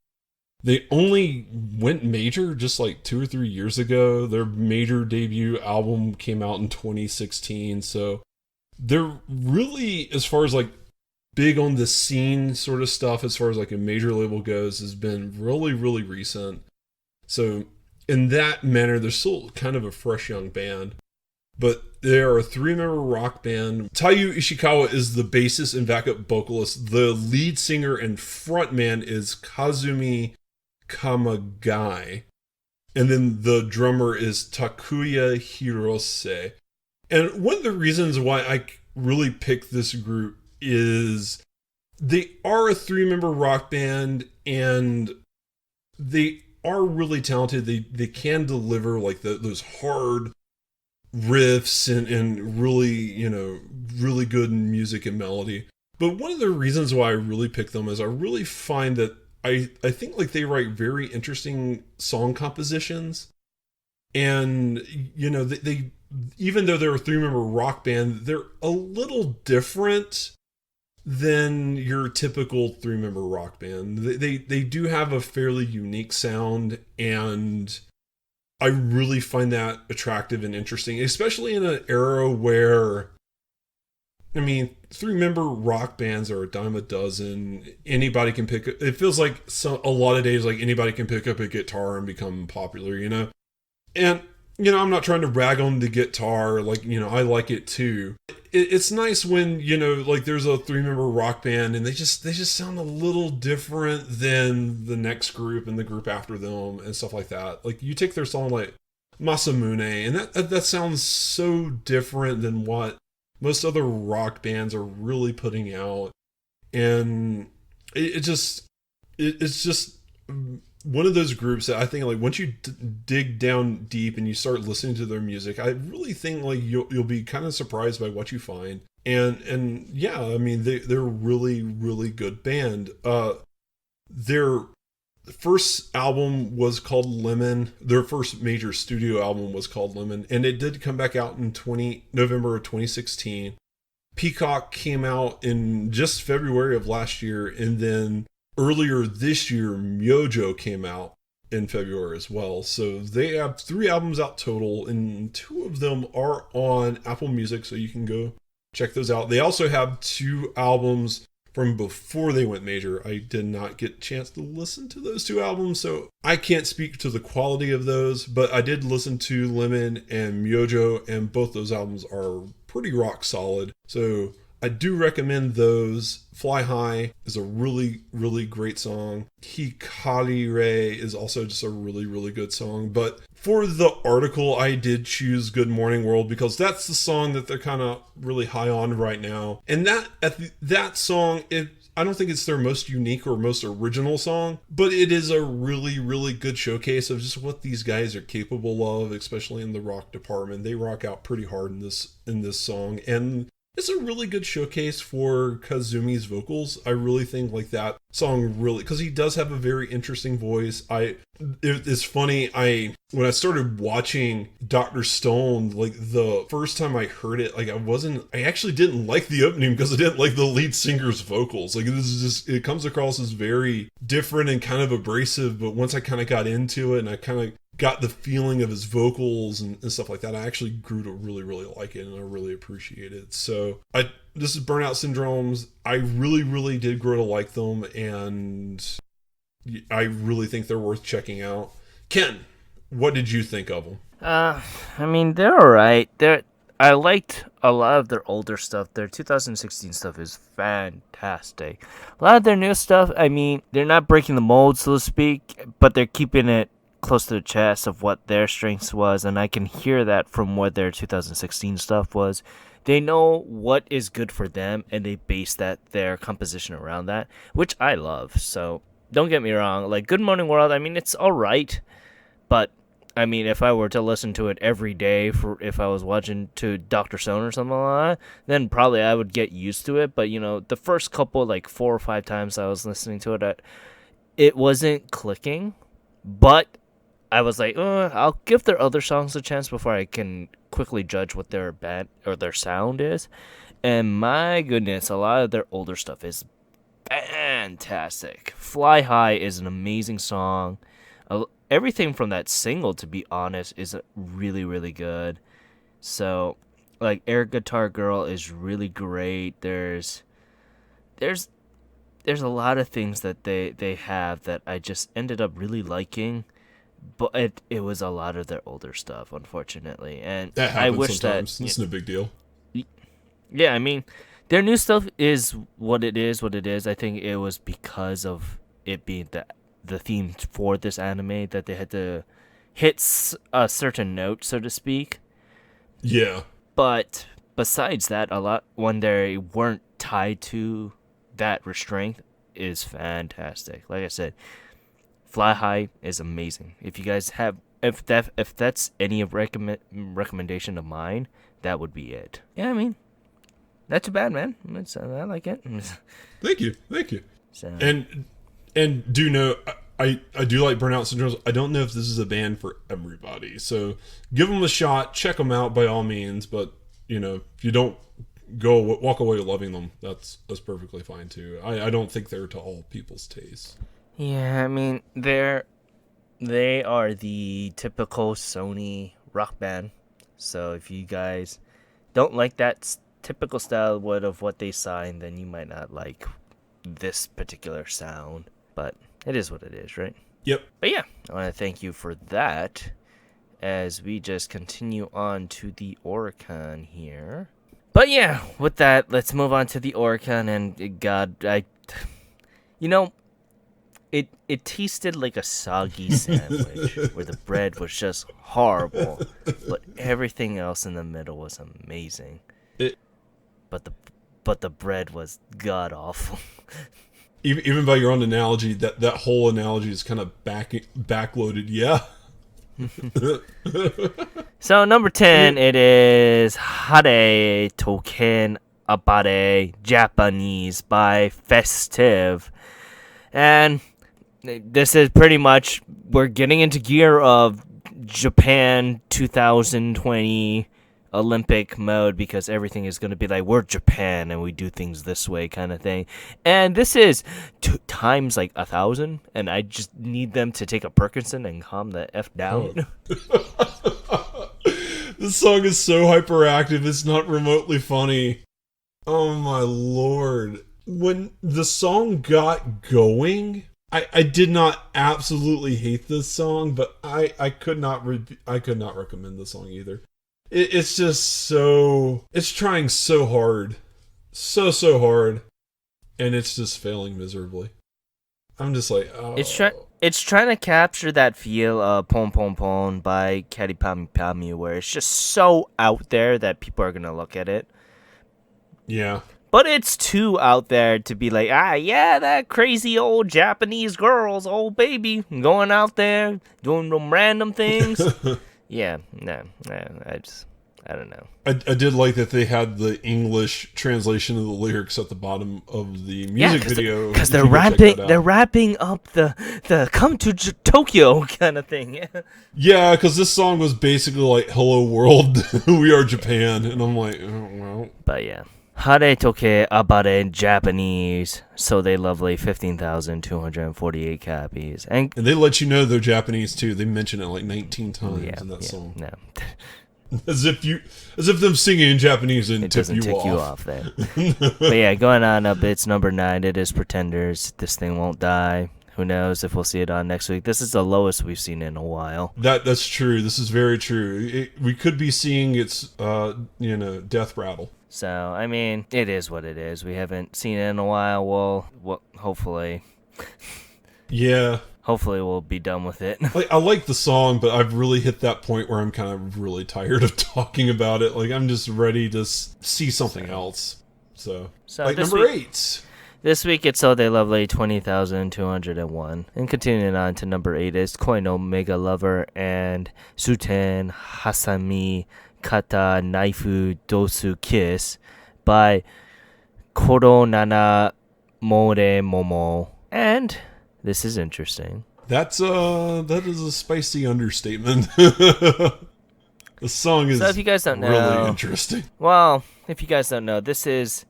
they only went major just like 2 or 3 years ago. Their major debut album came out in 2016, so they're really, as far as like big on the scene sort of stuff, as far as like a major label goes, has been really, really recent. So in that manner, they're still kind of a fresh young band. But they are a 3-member rock band. Taiyu Ishikawa is the bassist and backup vocalist. The lead singer and frontman is Kazumi Kamagai. And then the drummer is Takuya Hirose. And one of the reasons why I really picked this group is they are a 3-member rock band, and they are really talented. They can deliver like those hard riffs and really, really good music and melody. But one of the reasons why I really pick them is I really find that I think like they write very interesting song compositions. And they even though they're a 3-member rock band, they're a little different than your typical 3-member rock band. They do have a fairly unique sound, and I really find that attractive and interesting, especially in an era where, I mean, 3-member rock bands are a dime a dozen. Anybody can pick it. Feels like a lot of days like anybody can pick up a guitar and become popular. And I'm not trying to rag on the guitar. Like, I like it too. It's nice when like there's a 3-member rock band and they just sound a little different than the next group and the group after them and stuff like that. Like, you take their song like Masamune, and that sounds so different than what most other rock bands are really putting out. And it's just one of those groups that I think like once you dig down deep and you start listening to their music, I really think like you'll be kind of surprised by what you find. And yeah, I mean they're a really, really good band. Their first album was called Lemon. Their first major studio album was called Lemon, and it did come back out in November of 2016. Peacock came out in just February of last year, and then earlier this year, Myojo came out in February as well. So they have 3 albums out total, and 2 of them are on Apple Music, so you can go check those out. They also have 2 albums from before they went major. I did not get a chance to listen to those 2 albums, so I can't speak to the quality of those, but I did listen to Lemon and Myojo, and both those albums are pretty rock solid. So I do recommend those. Fly High is a really, really great song. Hikari Re is also just a really, really good song. But for the article, I did choose Good Morning World because that's the song that they're kind of really high on right now. And that song, I don't think it's their most unique or most original song, but it is a really, really good showcase of just what these guys are capable of, especially in the rock department. They rock out pretty hard in this song, and it's a really good showcase for Kazumi's vocals. I really think like that song really, because he does have a very interesting voice. It's funny, when I started watching Dr. Stone, like the first time I heard it, like I actually didn't like the opening because I didn't like the lead singer's vocals. Like it comes across as very different and kind of abrasive, but once I kind of got into it and I kind of got the feeling of his vocals and stuff like that, I actually grew to really, really like it, and I really appreciate it. So this is Burnout Syndromes. I really, really did grow to like them, and I really think they're worth checking out. Ken, what did you think of them? I mean, they're alright. I liked a lot of their older stuff. Their 2016 stuff is fantastic. A lot of their new stuff, I mean, they're not breaking the mold, so to speak, but they're keeping it close to the chest of what their strengths was, and I can hear that from what their 2016 stuff was. They know what is good for them, and they base their composition around that, which I love. So don't get me wrong. Like Good Morning World, I mean, it's all right, but I mean, if I were to listen to it every day for if I was watching to Dr. Stone or something like that, then probably I would get used to it. But the first couple, like 4 or 5 times I was listening to it, it wasn't clicking. But I was like, I'll give their other songs a chance before I can quickly judge what their band or their sound is. And my goodness, a lot of their older stuff is fantastic. Fly High is an amazing song. Everything from that single, to be honest, is really, really good. So, like, Air Guitar Girl is really great. There's a lot of things that they have that I just ended up really liking. But it was a lot of their older stuff, unfortunately, and That I happens wish sometimes. that It's no big deal. yeah, I mean, their new stuff is what it is. What it is, I think it was because of it being the theme for this anime that they had to hit a certain note, so to speak. Yeah. But besides that, a lot when they weren't tied to that restraint is fantastic. Like I said, Fly High is amazing. If you guys have, if that's any recommendation of mine, that would be it. Yeah, I mean, not too bad, man. I like it. Thank you. So, And do know I do like Burnout Syndromes. I don't know if this is a band for everybody, so give them a shot. Check them out by all means. But if you don't walk away loving them, that's perfectly fine too. I don't think they're to all people's tastes. yeah, I mean, they are the typical Sony rock band. So if you guys don't like that typical style of what they sign, then you might not like this particular sound. But it is what it is, right? Yep. But yeah, I want to thank you for that as we just continue on to the Oricon here. But yeah, with that, let's move on to the Oricon. And God, it tasted like a soggy sandwich where the bread was just horrible, but everything else in the middle was amazing. But the bread was god awful. Even by your own analogy, that whole analogy is kind of backloaded. Yeah. So number 10, it is Hare Token Abare Japanese by Festive. And this is pretty much, we're getting into gear of Japan 2020 Olympic mode, because everything is going to be like, we're Japan and we do things this way kind of thing. And this is times like 1,000, and I just need them to take a Perkinson and calm the F down. Oh. This song is so hyperactive, it's not remotely funny. Oh my lord. When the song got going, I did not absolutely hate this song, but I could not recommend this song either. It's just it's trying so hard, so hard, and it's just failing miserably. I'm just like, oh. It's trying to capture that feel of Pon Pon Pon by Kari Pami Pami, where it's just so out there that people are gonna look at it. Yeah. But it's too out there to be like, yeah, that crazy old Japanese girls, old baby, going out there, doing them random things. Yeah, no, I don't know. I did like that they had the English translation of the lyrics at the bottom of the music video. Because they're wrapping up the come to Tokyo kind of thing. Yeah, because this song was basically like, hello world, we are Japan. And I'm like, oh, well. But yeah. Hare Toke Abare Japanese, So They Lovely, 15,248 copies. And they let you know they're Japanese too. They mention it like 19 times in that song. No. As if them singing in Japanese didn't tip doesn't you tick off. you off there. But yeah, going on up, it's number 9. It is Pretenders. This Thing Won't Die. Who knows if we'll see it on next week? This is the lowest we've seen in a while. That's true. This is very true. We could be seeing its death rattle. So I mean, it is what it is. We haven't seen it in a while. Well, hopefully. Yeah. Hopefully we'll be done with it. Like, I like the song, but I've really hit that point where I'm kind of really tired of talking about it. Like, I'm just ready to see something else. So like number 8. This week it's So They Lovely 20,201. And continuing on to number 8 is Koi no Mega Lover and Suten Hasami Kata Naifu Dosu Kiss by Koro Nana More Momo. And this is interesting. That is a spicy understatement. The song is so if you guys don't know, really interesting. Well, if you guys don't know, this is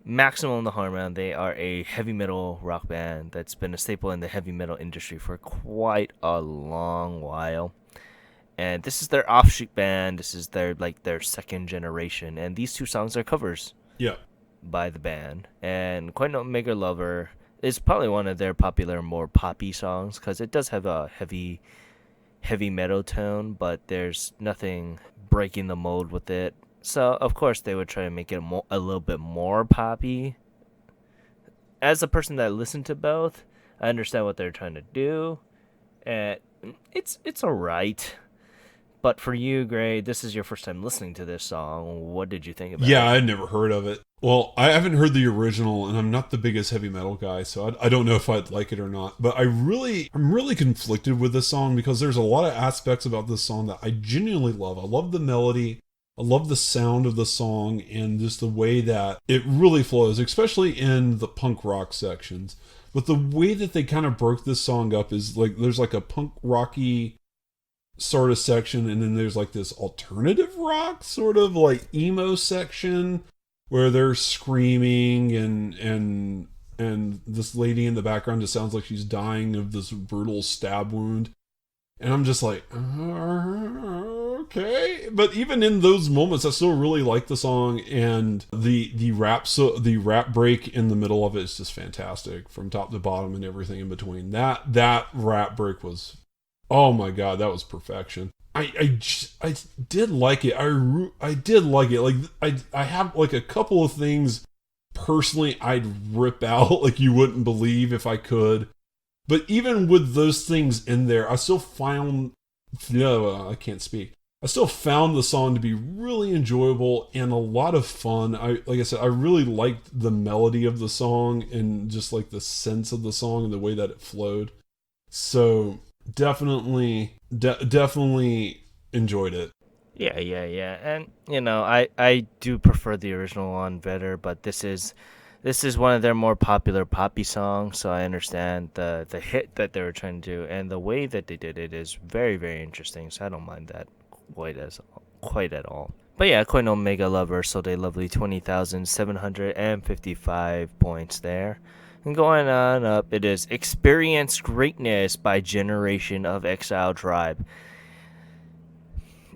Maximum the Hormone. They are a heavy metal rock band that's been a staple in the heavy metal industry for quite a long while. And this is their offshoot band. This is their second generation. And these two songs are covers. Yeah. By the band. And Koi no Mega Lover is probably one of their popular, more poppy songs because it does have a heavy metal tone, but there's nothing breaking the mold with it. So, of course, they would try to make it a little bit more poppy. As a person that listened to both, I understand what they're trying to do. And it's alright. But for you, Gray, this is your first time listening to this song. What did you think about it? Yeah, I'd never heard of it. Well, I haven't heard the original, and I'm not the biggest heavy metal guy, so I don't know if I'd like it or not. But I'm really conflicted with this song because there's a lot of aspects about this song that I genuinely love. I love the melody. I love the sound of the song and just the way that it really flows, especially in the punk rock sections. But the way that they kind of broke this song up is like there's like a punk rocky sort of section, and then there's like this alternative rock sort of like emo section where they're screaming and this lady in the background just sounds like she's dying of this brutal stab wound, and I'm just like okay. But even in those moments I still really like the song, and the rap break in the middle of it is just fantastic from top to bottom and everything in between. That rap break was, oh my god, that was perfection. I did like it. I did like it. Like I have like a couple of things personally I'd rip out like you wouldn't believe if I could. But even with those things in there, I still found I can't speak. I still found the song to be really enjoyable and a lot of fun. Like I said, I really liked the melody of the song and just like the sense of the song and the way that it flowed. So definitely enjoyed it. Yeah. And I do prefer the original one better, but this is one of their more popular poppy songs, so I understand the hit that they were trying to do, and the way that they did it is very, very interesting, so I don't mind that quite at all. But yeah, Koi no Mega Lover, So They Lovely 20,755 points there. And going on up, it is Experience Greatness by Generation of Exile Tribe.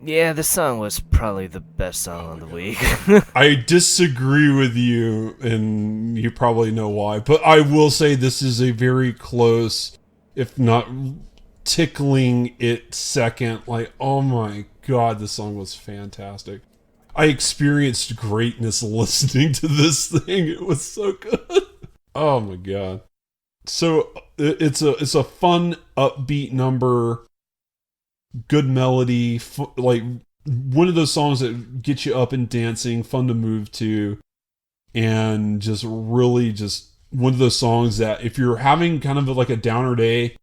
Yeah, this song was probably the best song of the week. I disagree with you, and you probably know why. But I will say this is a very close, if not tickling it second. Like, oh my god, this song was fantastic. I experienced greatness listening to this thing. It was so good. Oh my god. So it's a fun, upbeat number. Good melody, like one of those songs that get you up and dancing, fun to move to, and just really just one of those songs that if you're having kind of like a downer day,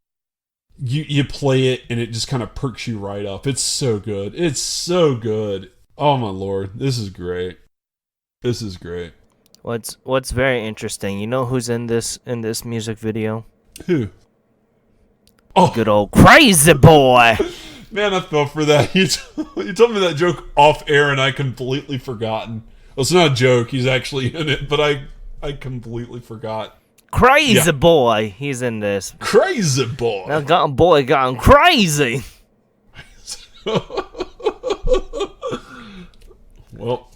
you play it and it just kind of perks you right up. It's so good. It's so good. Oh my lord, this is great. This is great. What's very interesting, you know who's in this music video? Who? Oh, good old Crazy Boy. Man, I fell for that. You told me that joke off air and I completely forgotten. Well, it's not a joke. He's actually in it, but I completely forgot. Crazy Boy. He's in this. Crazy Boy. Now gone crazy. Well.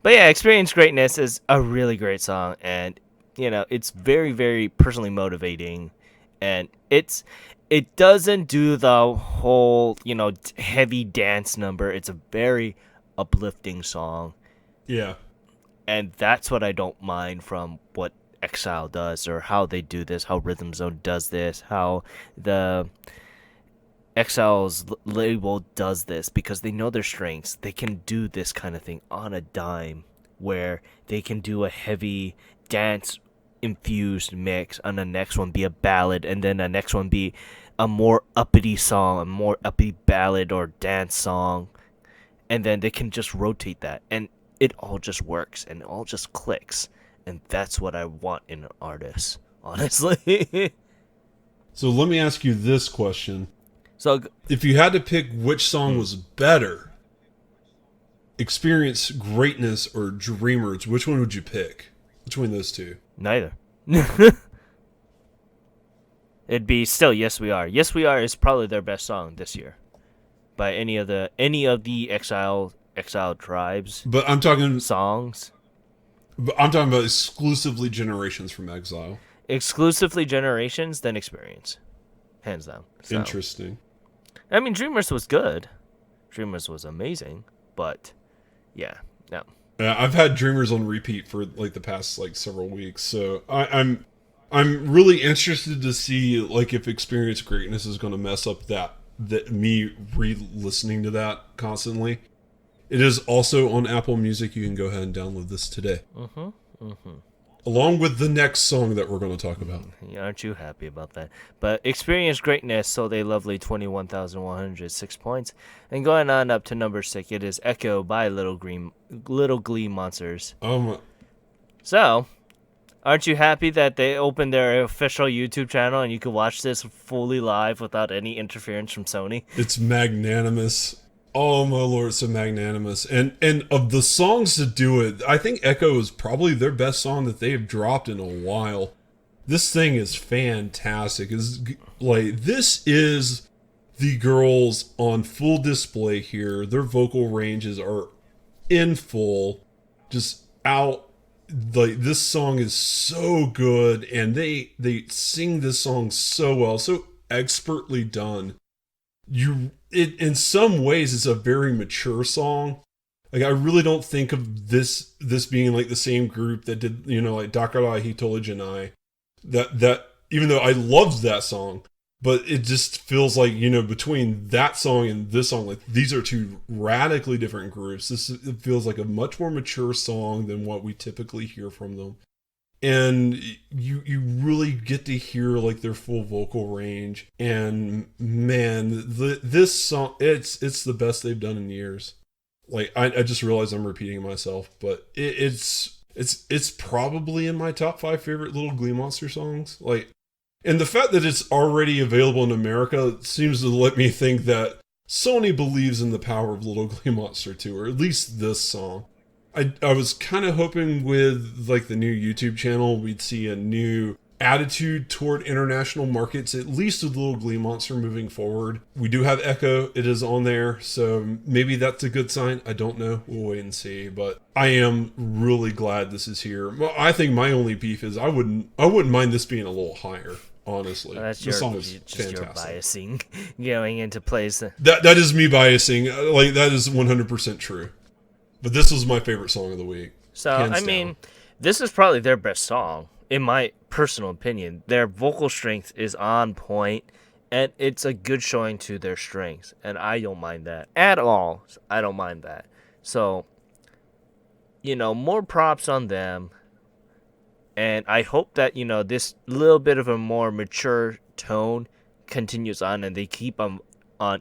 But yeah, Experience Greatness is a really great song, and it's very, very personally motivating, and it doesn't do the whole heavy dance number. It's a very uplifting song, Yeah. and that's what I don't mind from what Exile does, or how they do this, how Rhythm Zone does this, how the Exile's label does this, because they know their strengths. They can do this kind of thing on a dime, where they can do a heavy dance infused mix, and the next one be a ballad, and then the next one be a more uppity song, a more uppity ballad or dance song, and then they can just rotate that, and it all just works, and it all just clicks, and that's what I want in an artist, honestly. So let me ask you this question. So, If you had to pick which song was better, Experience Greatness or Dreamers, which one would you pick between those two? neither. It'd be still Yes We Are. Yes We Are is probably their best song this year, by any of the exile tribes But I'm talking songs. about exclusively Generations from Exile. Exclusively Generations, then Experience, hands down. So, Interesting. I mean, Dreamers was good. Dreamers was amazing, but yeah, no. Yeah, I've had Dreamers on repeat for like the past like several weeks, so I'm really interested to see like if Experience Greatness is going to mess up that me re-listening to that constantly. It is also on Apple Music. You can go ahead and download this today, along with the next song that we're going to talk about. Aren't you happy about that? But Experience Greatness sold a lovely 21,106 points. And going on up to number 6, it is Echo by Little Glee Monsters. So, aren't you happy that they opened their official YouTube channel and you can watch this fully live without any interference from Sony? It's magnanimous. Oh my lord, it's so magnanimous. And of the songs to do it, I think Echo is probably their best song that they've dropped in a while. This thing is fantastic. This is the girls on full display here. Their vocal ranges are in full, just out. Like, this song is so good, and they sing this song so well, so expertly done. In some ways it's a very mature song. Like, I really don't think of this being like the same group that did, like Dakarai Hitola Janai. That even though I loved that song, but it just feels like, between that song and this song, like, these are two radically different groups. It feels like a much more mature song than what we typically hear from them. And you really get to hear like their full vocal range, and man, this song, it's the best they've done in years. Like, I just realized I'm repeating myself, but it's probably in my top 5 favorite Little Glee Monster songs. Like, and the fact that it's already available in America seems to let me think that Sony believes in the power of Little Glee Monster 2, or at least this song. I was kind of hoping with like the new YouTube channel we'd see a new attitude toward international markets, at least with Little Glee Monster moving forward. We do have Echo, it is on there, so maybe that's a good sign. I don't know, we'll wait and see, but I am really glad this is here. Well, I think my only beef is I wouldn't mind this being a little higher, honestly. Well, that's this song is just fantastic. your biasing going into place. That is me biasing, like, that is 100% true. But this was my favorite song of the week. So, hands I mean, down. this is probably their best song, in my personal opinion. Their vocal strength is on point, and it's a good showing to their strengths, and I don't mind that at all. I don't mind that. So, more props on them, and I hope that, this little bit of a more mature tone continues on, and they keep on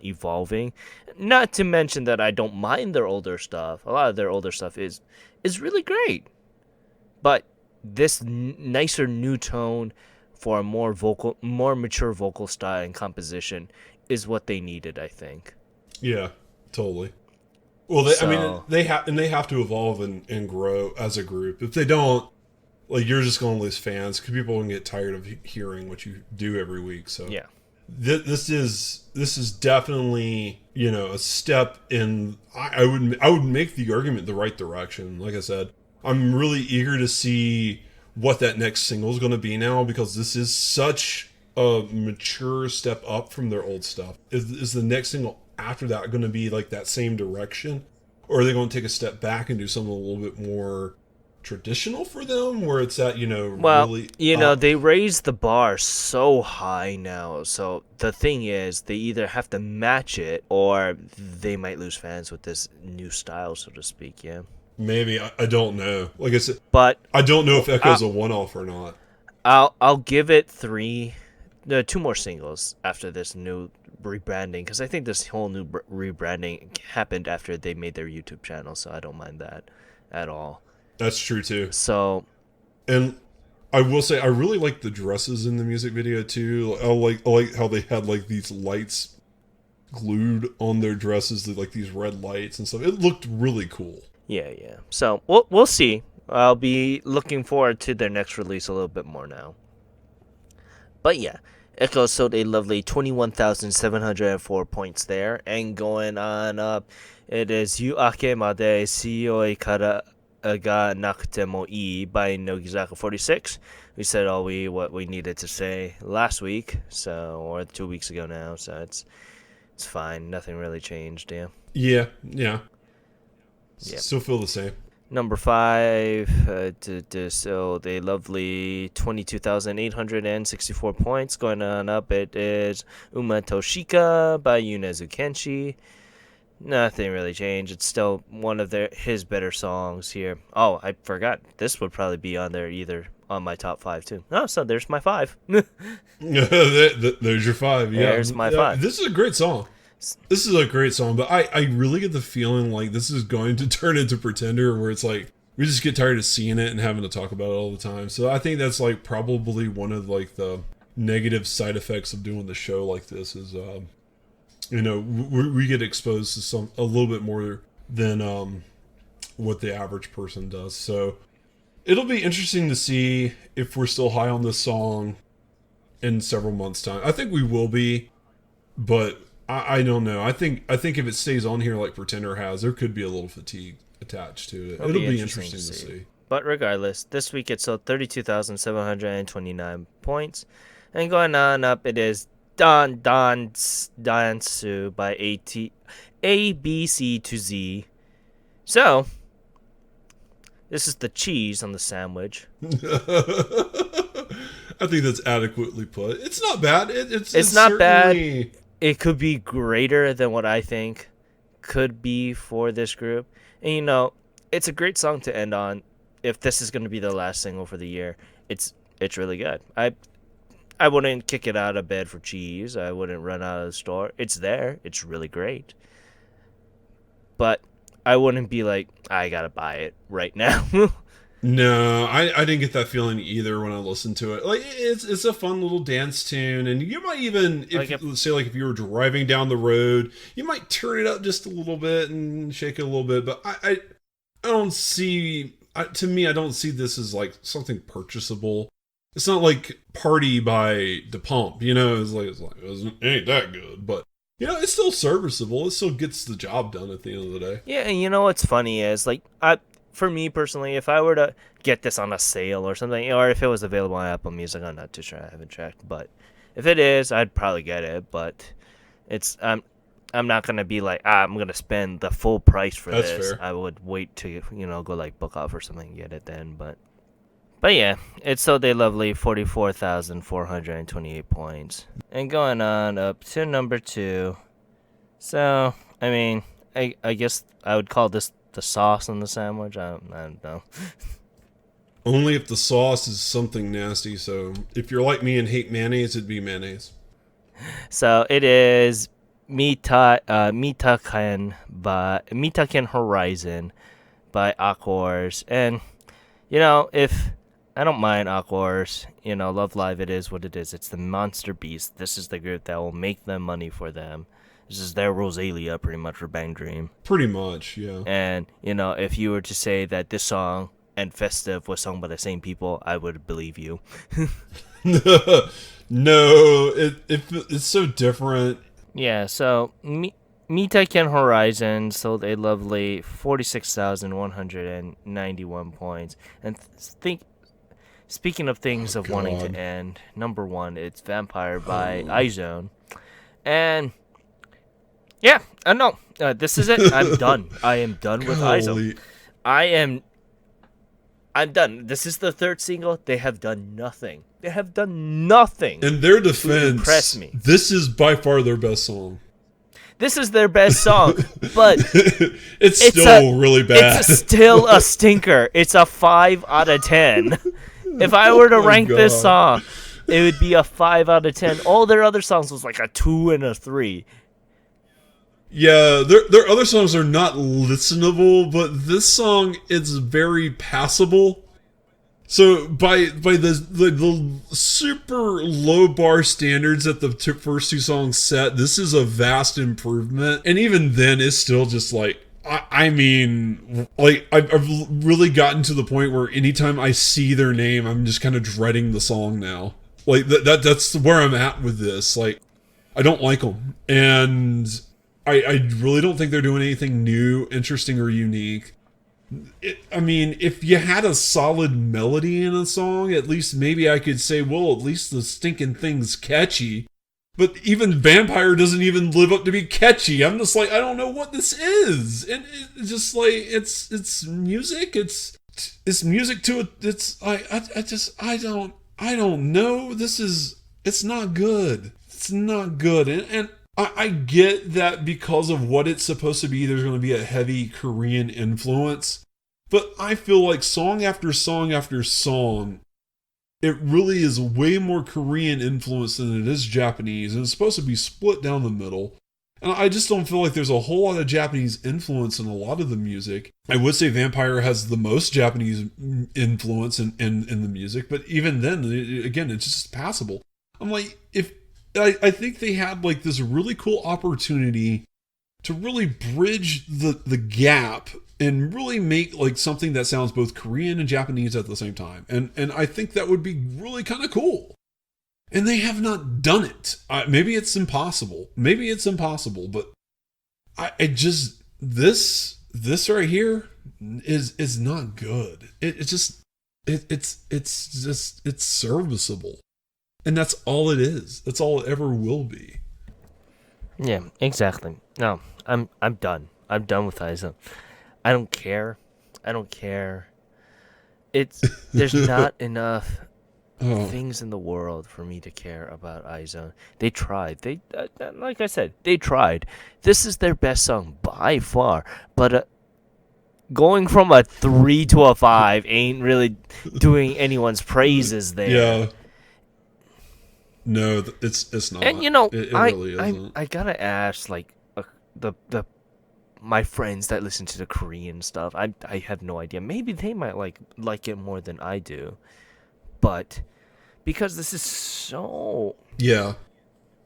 evolving. Not to mention that I don't mind their older stuff. A lot of their older stuff is really great. But this nicer new tone for a more mature vocal style and composition is what they needed, I think. Yeah, totally. Well, they have to evolve and grow as a group. If they don't, like, you're just going to lose fans, because people can get tired of hearing what you do every week. So yeah. This is definitely, a step in. I would make the argument the right direction. Like I said, I'm really eager to see what that next single is going to be now, because this is such a mature step up from their old stuff? Is the next single after that going to be like that same direction, or are they going to take a step back and do something a little bit more traditional for them, where it's at, Well, really up? they raised the bar so high now. So the thing is, they either have to match it or they might lose fans with this new style, so to speak. Yeah. Maybe I don't know. Like I said, But I don't know if I, Echo's a one-off or not. I'll give it three, no, two more singles after this new rebranding, because I think this whole new rebranding happened after they made their YouTube channel, so I don't mind that at all. That's true too. So And I will say I really like the dresses in the music video too. I like how they had like these lights glued on their dresses, like these red lights and stuff. It looked really cool. yeah. So we'll see. I'll be looking forward to their next release a little bit more now. But yeah, Echo sold a lovely 21,704 points there, and going on up, it is Yu Akemade Shioi Kara ga Nakute mo ii by Nogizaka 46. We said what we needed to say last week, or 2 weeks ago now, so it's fine. Nothing really changed, yeah. Yeah. Yep. Still feel the same. Number 5, so the lovely 22,864 points. Going on up, it is Uma Toshika by Yunezu Kenshi. Nothing really changed. It's still one of his better songs here. Oh, I forgot. This would probably be on there either on my top 5 too. Oh, so there's my 5. There's your 5. Yeah. There's my 5. This is a great song. This is a great song, but I really get the feeling like this is going to turn into Pretender, where it's like we just get tired of seeing it and having to talk about it all the time. So I think that's like probably one of like the negative side effects of doing the show like this is, we get exposed to a little bit more than what the average person does. So it'll be interesting to see if we're still high on this song in several months' time. I think we will be, but I don't know. I think if it stays on here like Pretender has, there could be a little fatigue attached to it. It'll be interesting to see. But regardless, this week it sold 32,729 points. And going on up, it is Dansu by ABC to Z. So, this is the cheese on the sandwich. I think that's adequately put. It's not bad. It's not bad. It could be greater than what I think could be for this group. And it's a great song to end on. If this is going to be the last single for the year, it's really good. I wouldn't kick it out of bed for cheese. I wouldn't run out of the store. It's there. It's really great. But I wouldn't be like, I got to buy it right now. No, I didn't get that feeling either when I listened to it. Like it's a fun little dance tune, and you might even, if you were driving down the road, you might turn it up just a little bit and shake it a little bit. But I don't see. To me, I don't see this as like something purchasable. It's not like Party by Da Pump, it ain't that good, but it's still serviceable. It still gets the job done at the end of the day. Yeah, and what's funny is for me personally, if I were to get this on a sale or something, or if it was available on Apple Music, I'm not too sure. I haven't checked, but if it is, I'd probably get it. But I'm not gonna be like, I'm gonna spend the full price for That's this. fair. I would wait to go like Book Off or something and get it then. But yeah, it's so they lovely 44,428 points, and going on up to number 2. So I mean, I guess I would call this the sauce on the sandwich. I don't know. Only if the sauce is something nasty. So if you're like me and hate mayonnaise, it'd be mayonnaise. So it is Mitaken Horizon by Aquars. And if I don't mind Aquars, Love Live, it is what it is. It's the Monster Beast. This is the group that will make them money for them. This is their Rosalia, pretty much, for Bang Dream. Pretty much, yeah. And, if you were to say that this song and Festive was sung by the same people, I would believe you. No, it's so different. Yeah, so Mitaken Horizon sold a lovely 46,191 points. And Speaking of things Oh of wanting to God. end, number one, it's Vampire by Oh. iZone. And yeah, no, this is it. I'm done. I am done with iZone. Golly. I am. I'm done. This is the third single. They have done nothing. They have done nothing In their to impress defense, me. this is by far their best song. This is their best song, but It's it's still really bad. still a stinker. It's a 5 out of 10. If I were to Oh my rank this God. song, it would be a 5 out of 10. All their other songs was like a 2 and a 3. Yeah, their other songs are not listenable, but this song is very passable. So by the super low bar standards that the first two songs set, this is a vast improvement. And even then, it's still just like I mean, like I've really gotten to the point where anytime I see their name, I'm just kind of dreading the song now. Like that's where I'm at with this. Like I don't like them, and I really don't think they're doing anything new, interesting, or unique. I mean, if you had a solid melody in a song, at least maybe I could say, well, at least the stinking thing's catchy. But even Vampire doesn't even live up to be catchy. I'm just like, I don't know what this is, and it's just like it's music. It's music to it. It's I don't know. It's not good. It's not good, and I get that because of what it's supposed to be, there's going to be a heavy Korean influence. But I feel like song after song after song, it really is way more Korean influence than it is Japanese. And it's supposed to be split down the middle. And I just don't feel like there's a whole lot of Japanese influence in a lot of the music. I would say Vampire has the most Japanese influence in the music. But even then, again, it's just passable. I'm like, I think they had like this really cool opportunity to really bridge the gap and really make like something that sounds both Korean and Japanese at the same time. And I think that would be really kind of cool. And they have not done it. Maybe it's impossible. But I just this right here is not good. It's serviceable. And that's all it is. That's all it ever will be. Yeah, exactly. No, I'm done. I'm done with iZone. I don't care. I don't care. There's not enough Oh, things in the world for me to care about iZone. They tried. They like I said, they tried. This is their best song by far, but going from a 3 to a 5 ain't really doing anyone's praises there. yeah. No, it's not. And you know, It really isn't. I gotta ask, like, the my friends that listen to the Korean stuff. I have no idea. Maybe they might like it more than I do, but because this is so Yeah.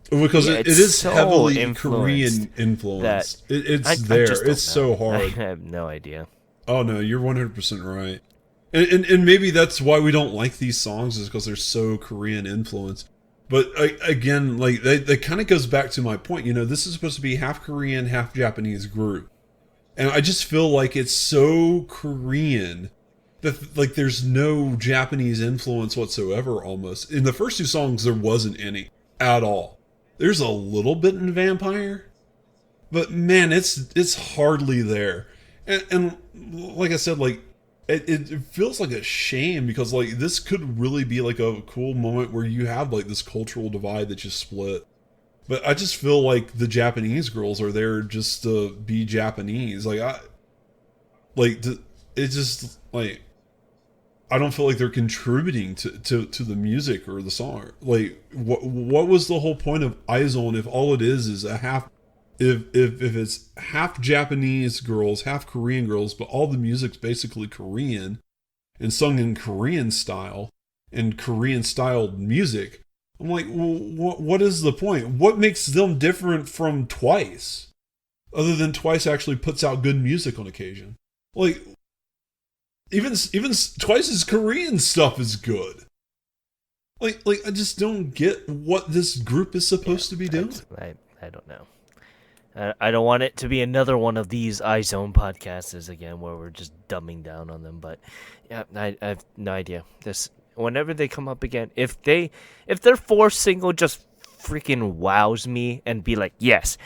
Because yeah, it it's is so heavily influenced Korean influenced. I It's there. just don't It's so know. I hard. have no idea. Oh no, you're 100% right. And maybe that's why we don't like these songs is because they're so Korean influenced. But again, like that kind of goes back to my point. You know, this is supposed to be half Korean, half Japanese group, and I just feel like it's so Korean that like there's no Japanese influence whatsoever. Almost in the first two songs, there wasn't any at all. There's a little bit in Vampire, but man, it's hardly there. And like I said, like it feels like a shame because like this could really be like a cool moment where you have like this cultural divide that just split. But I just feel like the Japanese girls are there just to be Japanese. It's just like I don't feel like they're contributing to the music or the song. Like what was the whole point of iZone if all it is a half if it's half Japanese girls, half Korean girls, but all the music's basically Korean and sung in Korean style and Korean styled music. I'm like, well, what is the point? What makes them different from Twice? Other than Twice actually puts out good music on occasion. Like, even Twice's Korean stuff is good. Like I just don't get what this group is supposed to be doing. I don't know. I don't want it to be another one of these iZone podcasts again where we're just dumbing down on them. But yeah, I have no idea. This whenever they come up again, if their fourth single just freaking wows me and be like, yes,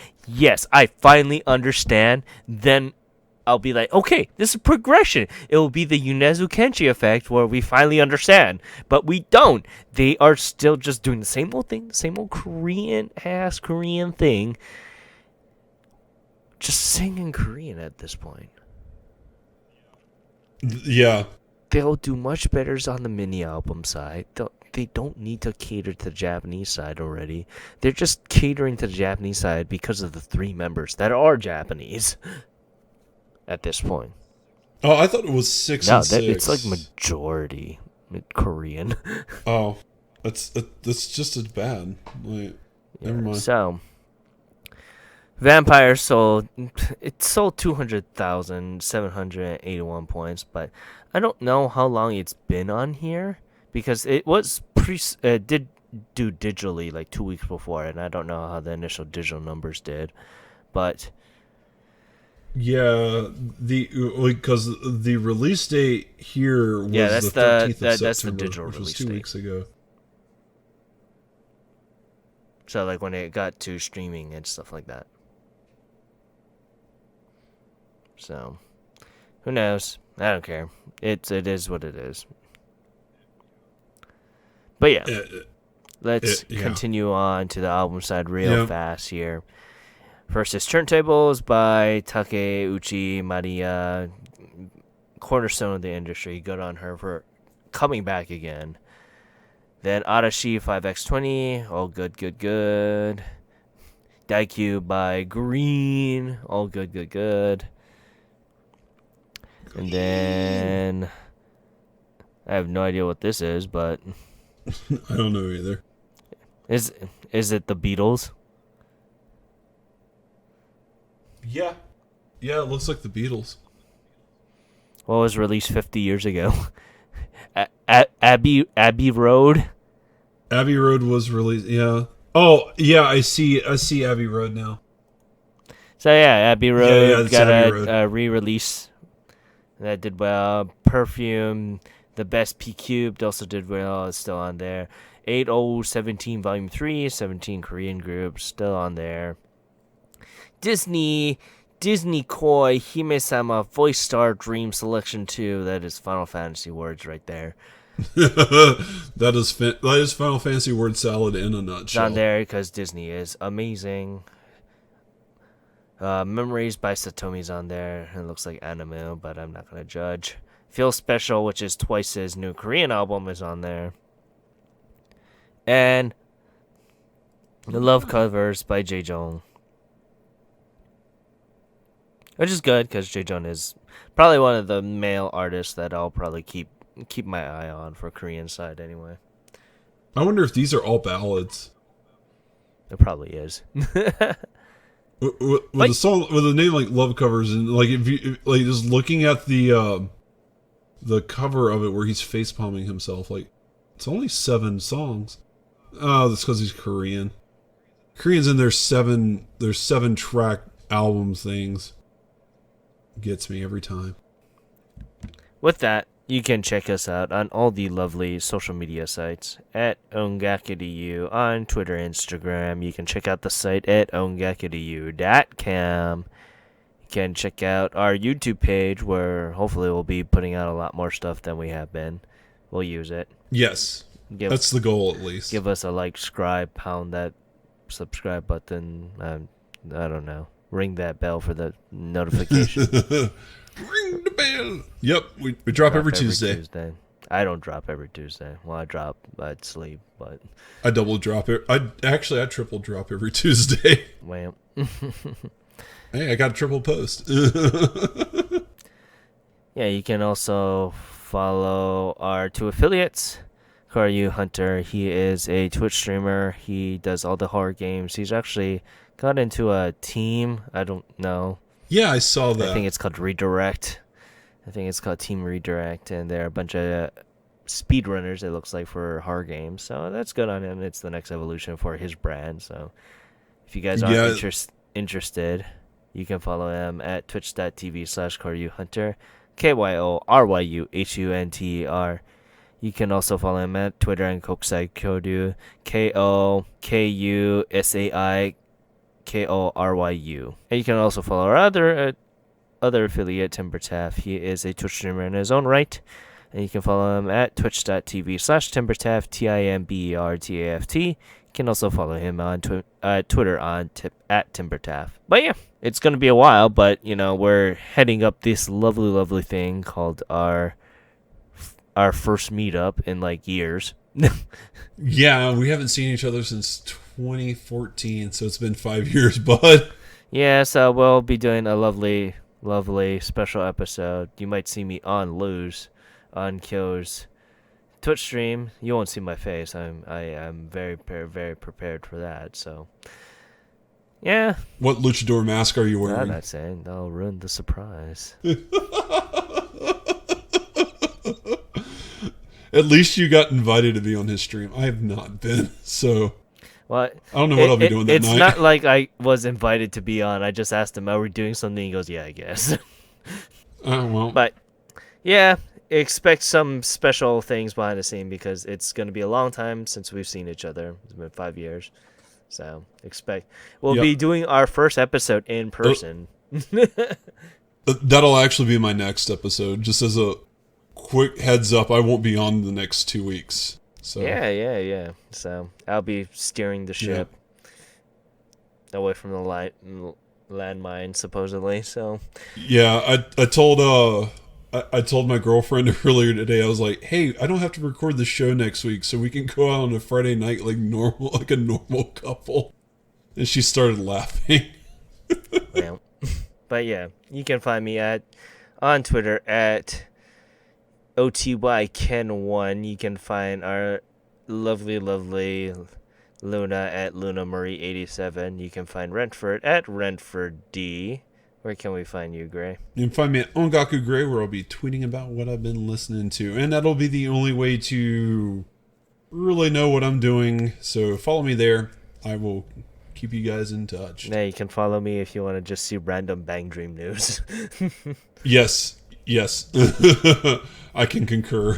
I finally understand, then I'll be like, okay, this is progression. It will be the Yunezu Kenshi effect where we finally understand. But we don't. They are still just doing the same old thing, the same old Korean thing. Just sing in Korean at this point. Yeah. They'll do much better on the mini album side. They don't need to cater to the Japanese side already. They're just catering to the Japanese side because of the 3 members that are Japanese at this point. Oh, I thought it was 6 and 6. It's like majority Korean. Oh, that's just as bad. Like, never mind. So, Vampire sold 200,781 points, but I don't know how long it's been on here because it was did do digitally like 2 weeks before, and I don't know how the initial digital numbers did, but yeah, because the release date here was that's the 13th of September, that's the digital which was release 2 date. weeks ago. So like when it got to streaming and stuff like that. So, who knows? I don't care. It is what it is. But yeah, let's continue on to the album side real fast here. First is Turntables by Takeuchi Mariya, cornerstone of the industry. Good on her for coming back again. Then Arashi 5x20, all good. Daikyu by Green, all good. And then I have no idea what this is, but I don't know either. Is it the Beatles? Yeah, it looks like the Beatles. What was released 50 years ago? Abbey Road. Abbey Road was released. Yeah. Oh, yeah. I see Abbey Road now. So yeah, Abbey Road got a re-release that did well. Perfume, the best P Cubed also did well. It's still on there. 8017 Volume 3, 17 Korean groups still on there. Disney Koi Hime-sama Voice Star Dream Selection 2. That is Final Fantasy words right there. that is Final Fantasy word salad in a nutshell. It's on there because Disney is amazing. Memories by Satomi's on there. It looks like anime, but I'm not gonna judge. Feel Special, which is Twice's new Korean album, is on there. And the Love Covers by Jaejoong. Which is good, because Jaejoong is probably one of the male artists that I'll probably keep my eye on for Korean side anyway. I wonder if these are all ballads. It probably is. with a song with a name like Love Covers, and like if you like just looking at the cover of it where he's face palming himself, like it's only 7 songs. Oh, that's because he's Korean. Koreans in their 7 track album things gets me every time. With that, you can check us out on all the lovely social media sites at ongakudu on Twitter, Instagram. You can check out the site at ongakudu.com. You can check out our YouTube page where hopefully we'll be putting out a lot more stuff than we have been. We'll use it. Yes. That's the goal, at least. Give us a like, subscribe, pound that subscribe button. I don't know. Ring that bell for the notification. Ring the bell. Yep, we drop every Tuesday. I don't drop every Tuesday. Well, I drop, I'd sleep, but I double drop it. I triple drop every Tuesday. Well, hey, I got a triple post. Yeah, you can also follow our 2 affiliates. Karyu Hunter, he is a Twitch streamer. He does all the horror games. He's actually got into a team. I don't know. Yeah, I saw that. I think it's called Redirect. I think it's called Team Redirect, and they're a bunch of speedrunners, it looks like, for horror games. So that's good on him. It's the next evolution for his brand. So if you guys are interested, you can follow him at twitch.tv/KaryuHunter, KYORYUHUNTER. You can also follow him at Twitter and Kokusai Kyoryu, KOKUSAI KORYU. And you can also follow our other affiliate, Timber Taff. He is a Twitch streamer in his own right. And you can follow him at twitch.tv/TimberTaft, TIMBERTAFT. You can also follow him on Twitter at TimberTaff. But yeah, it's going to be a while, but, we're heading up this lovely, lovely thing called our first meetup in, years. Yeah, we haven't seen each other since 2014, so it's been 5 years, bud. Yeah, so we'll be doing a lovely, lovely special episode. You might see me on Kyo's Twitch stream. You won't see my face. I am very, very prepared for that. So, yeah. What luchador mask are you wearing? I'm not saying. That'll ruin the surprise. At least you got invited to be on his stream. I have not been, so well, I don't know what I'll be doing that night. It's not like I was invited to be on. I just asked him, "Are we doing something?" He goes, "Yeah, I guess." Well. But yeah. Expect some special things behind the scene because it's going to be a long time since we've seen each other. It's been 5 years. So we'll be doing our first episode in person. That'll actually be my next episode. Just as a quick heads up, I won't be on the next 2 weeks. So Yeah. So I'll be steering the ship away from the landmine, supposedly. So yeah, I told I told my girlfriend earlier today, I was like, hey, I don't have to record the show next week, so we can go out on a Friday night like a normal couple. And she started laughing. Well, but yeah, you can find me on Twitter at OTYKen1. You can find our lovely, lovely Luna at LunaMarie87. You can find Rentford at RentfordD. Where can we find you, Gray? You can find me at Ongaku Gray, where I'll be tweeting about what I've been listening to. And that'll be the only way to really know what I'm doing. So follow me there. I will keep you guys in touch. Yeah, you can follow me if you want to just see random Bang Dream news. Yes. I can concur.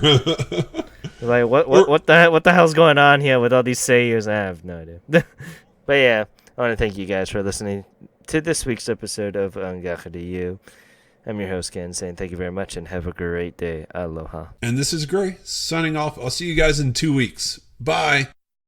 Like, what the hell's going on here with all these seiyus? I have no idea. But yeah, I want to thank you guys for listening to this week's episode of Ongaku to You. I'm your host, Ken, saying thank you very much and have a great day. Aloha. And this is Gray, signing off. I'll see you guys in 2 weeks. Bye.